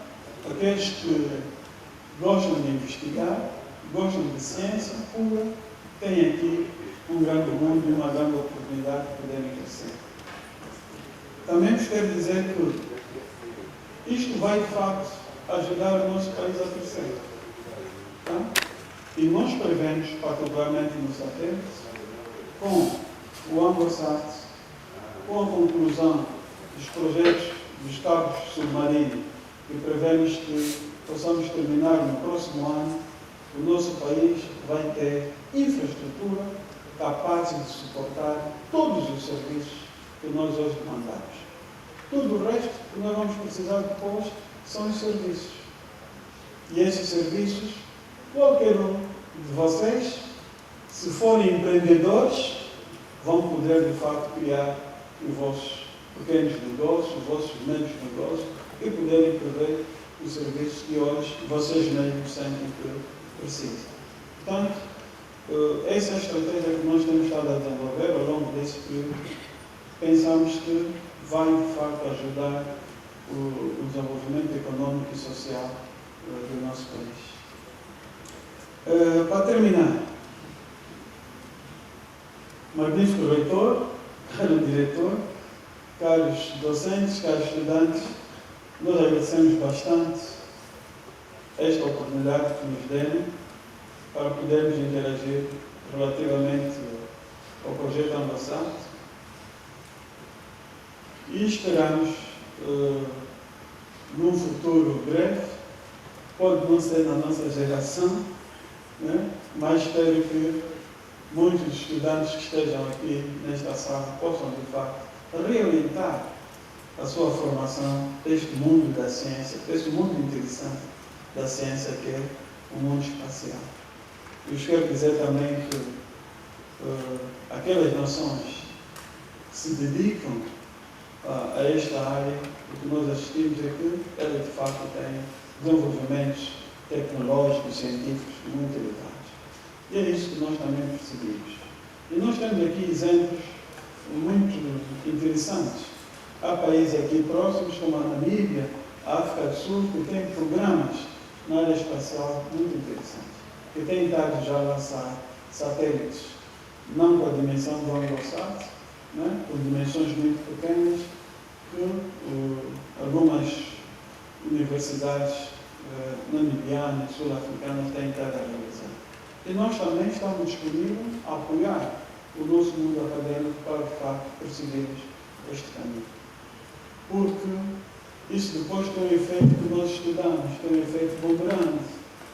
aqueles que gostam de investigar, gostam de ciência pura, têm aqui um grande mundo e uma grande oportunidade de poderem crescer. Também vos quero dizer que isto vai, de facto, ajudar o nosso país a crescer. Tá? E nós prevemos, particularmente no satélite, com o ANGOSAT, com a conclusão dos projetos dos cabos submarinos, que prevemos que possamos terminar no próximo ano, o nosso país vai ter infraestrutura capaz de suportar todos os serviços que nós hoje demandamos. Tudo o resto que nós vamos precisar depois são os serviços. E esses serviços, qualquer um de vocês, se forem empreendedores, vão poder, de facto, criar os vossos pequenos negócios, os vossos médios negócios, e poderem prover os serviços que hoje vocês mesmos sentem que precisam. Portanto, essa é a estratégia que nós temos estado a desenvolver ao longo desse período. Pensamos que vai, de facto, ajudar o desenvolvimento econômico e social do nosso país. Para terminar, magnífico reitor, caro diretor, caros docentes, caros estudantes, nós agradecemos bastante esta oportunidade que nos deram para podermos interagir relativamente ao projeto ANGOSAT e esperamos, num futuro breve, pode não ser na nossa geração, né? Mas espero que muitos estudantes que estejam aqui nesta sala possam, de facto, reorientar a sua formação deste mundo da ciência, deste mundo interessante da ciência que é o mundo espacial. Eu quero dizer também que aquelas nações que se dedicam a esta área, o que nós assistimos é que elas, de facto, têm desenvolvimentos tecnológicos, científicos muito elevados. E é isso que nós também percebemos. E nós temos aqui exemplos muito interessantes. Há países aqui próximos, como a Namíbia, a África do Sul, que têm programas na área espacial muito interessantes, que têm estado já a lançar satélites, não com a dimensão do ANGOSAT, né, com dimensões muito pequenas, que algumas universidades namibianas, sul-africanas têm estado a realizar. E nós também estamos disponíveis a apoiar o nosso mundo acadêmico para, de facto, prosseguirmos este caminho. Porque isso depois tem um efeito que nós estudamos, tem um efeito boomerang.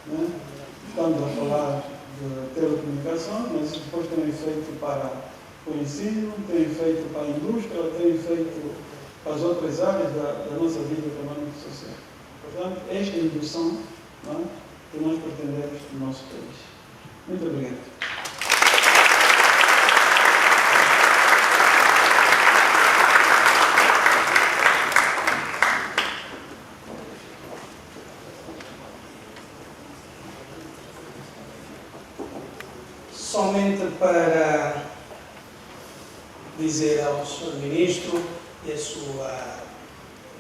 Né? Estamos a falar de telecomunicação, mas isso depois tem um efeito para o ensino, tem efeito para a indústria, tem efeito para as outras áreas da nossa vida econômica e social. Portanto, esta é a indução, não é, que nós pretendemos no nosso país. Muito obrigado. Somente para dizer ao Sr. Ministro e à sua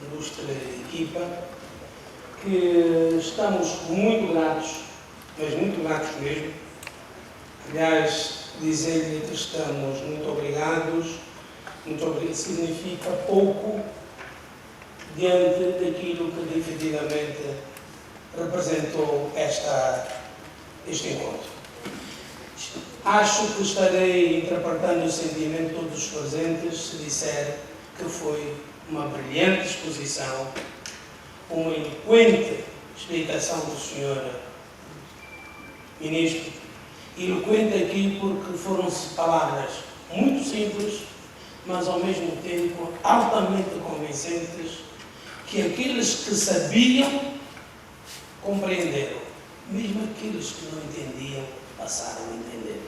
ilustre equipa que estamos muito gratos, mas muito gratos mesmo. Aliás, dizer-lhe que estamos muito obrigados, significa pouco diante daquilo que definitivamente representou este encontro. Acho que estarei interpretando o sentimento de todos os presentes se disser que foi uma brilhante exposição, uma eloquente explicação do Sr. Ministro, eloquente aqui porque foram palavras muito simples, mas ao mesmo tempo altamente convincentes, que aqueles que sabiam compreenderam, mesmo aqueles que não entendiam passaram a entender.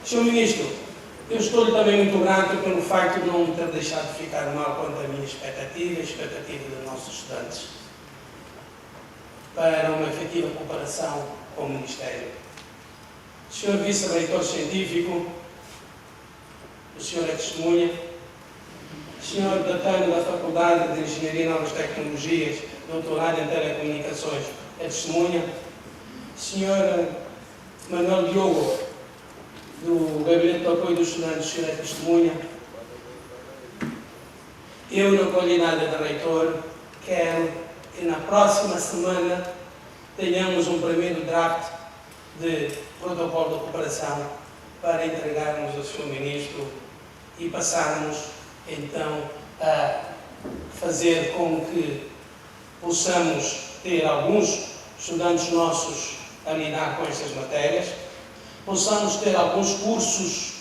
Sr. Ministro, eu estou-lhe também muito grato pelo facto de não ter deixado de ficar mal quanto à minha expectativa, a expectativa dos nossos estudantes, para uma efetiva cooperação com o Ministério. Sr. Vice-Reitor Científico, o Sr. é testemunha, Sr. Decano da Faculdade de Engenharia e Novas Tecnologias, doutorado em Telecomunicações, é testemunha, Sr. Manuel Diogo, do Gabinete de Apoio dos Estudantes, o Sr. é testemunha. Eu, na qualidade de reitor, quero que na próxima semana tenhamos um primeiro draft de protocolo de cooperação para entregarmos ao Sr. Ministro e passarmos então a fazer com que possamos ter alguns estudantes nossos a lidar com estas matérias, possamos ter alguns cursos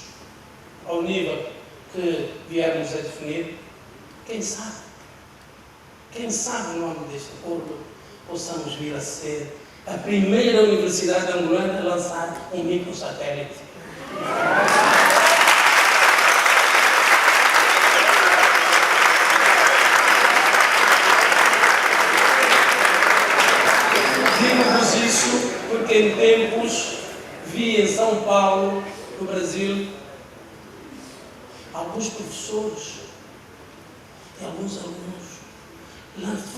ao nível que viermos a definir. Quem sabe o nome deste acordo, possamos vir a ser a primeira universidade angolana a lançar um microsatélite. Digo-vos isso porque em tempos vi em São Paulo, no Brasil, alguns professores e alguns alunos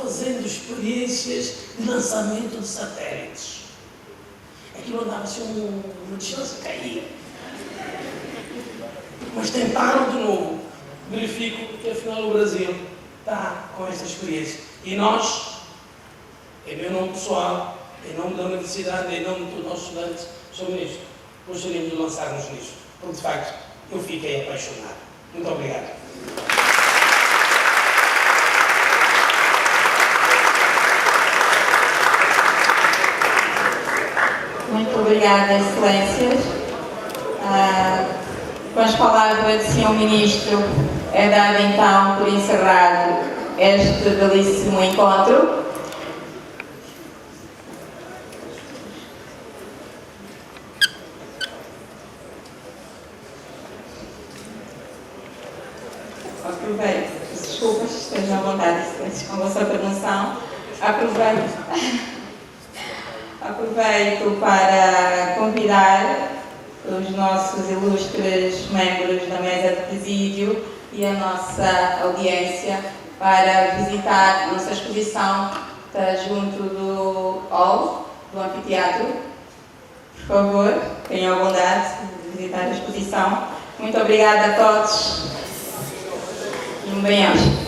fazendo experiências de lançamento de satélites. Aquilo andava assim, uma distância caía. Mas tentaram de novo. Verifico que afinal o Brasil está com essa experiência. E nós, em meu nome pessoal, em nome da universidade, em nome dos nossos estudantes, Sr. Ministro, gostaríamos de lançar-nos nisto. Porque de facto eu fiquei apaixonado. Muito obrigado. Muito obrigada, Excelências. Com as palavras do Sr. Ministro, é dado então por encerrado este belíssimo encontro. Aproveito, desculpas, estejam à vontade, Excelências, com a vossa permissão. Aproveito para convidar os nossos ilustres membros da mesa de presídio e a nossa audiência para visitar a nossa exposição que está junto do hall, do anfiteatro. Por favor, tenham a bondade de visitar a exposição. Muito obrigada a todos e um bem-aja.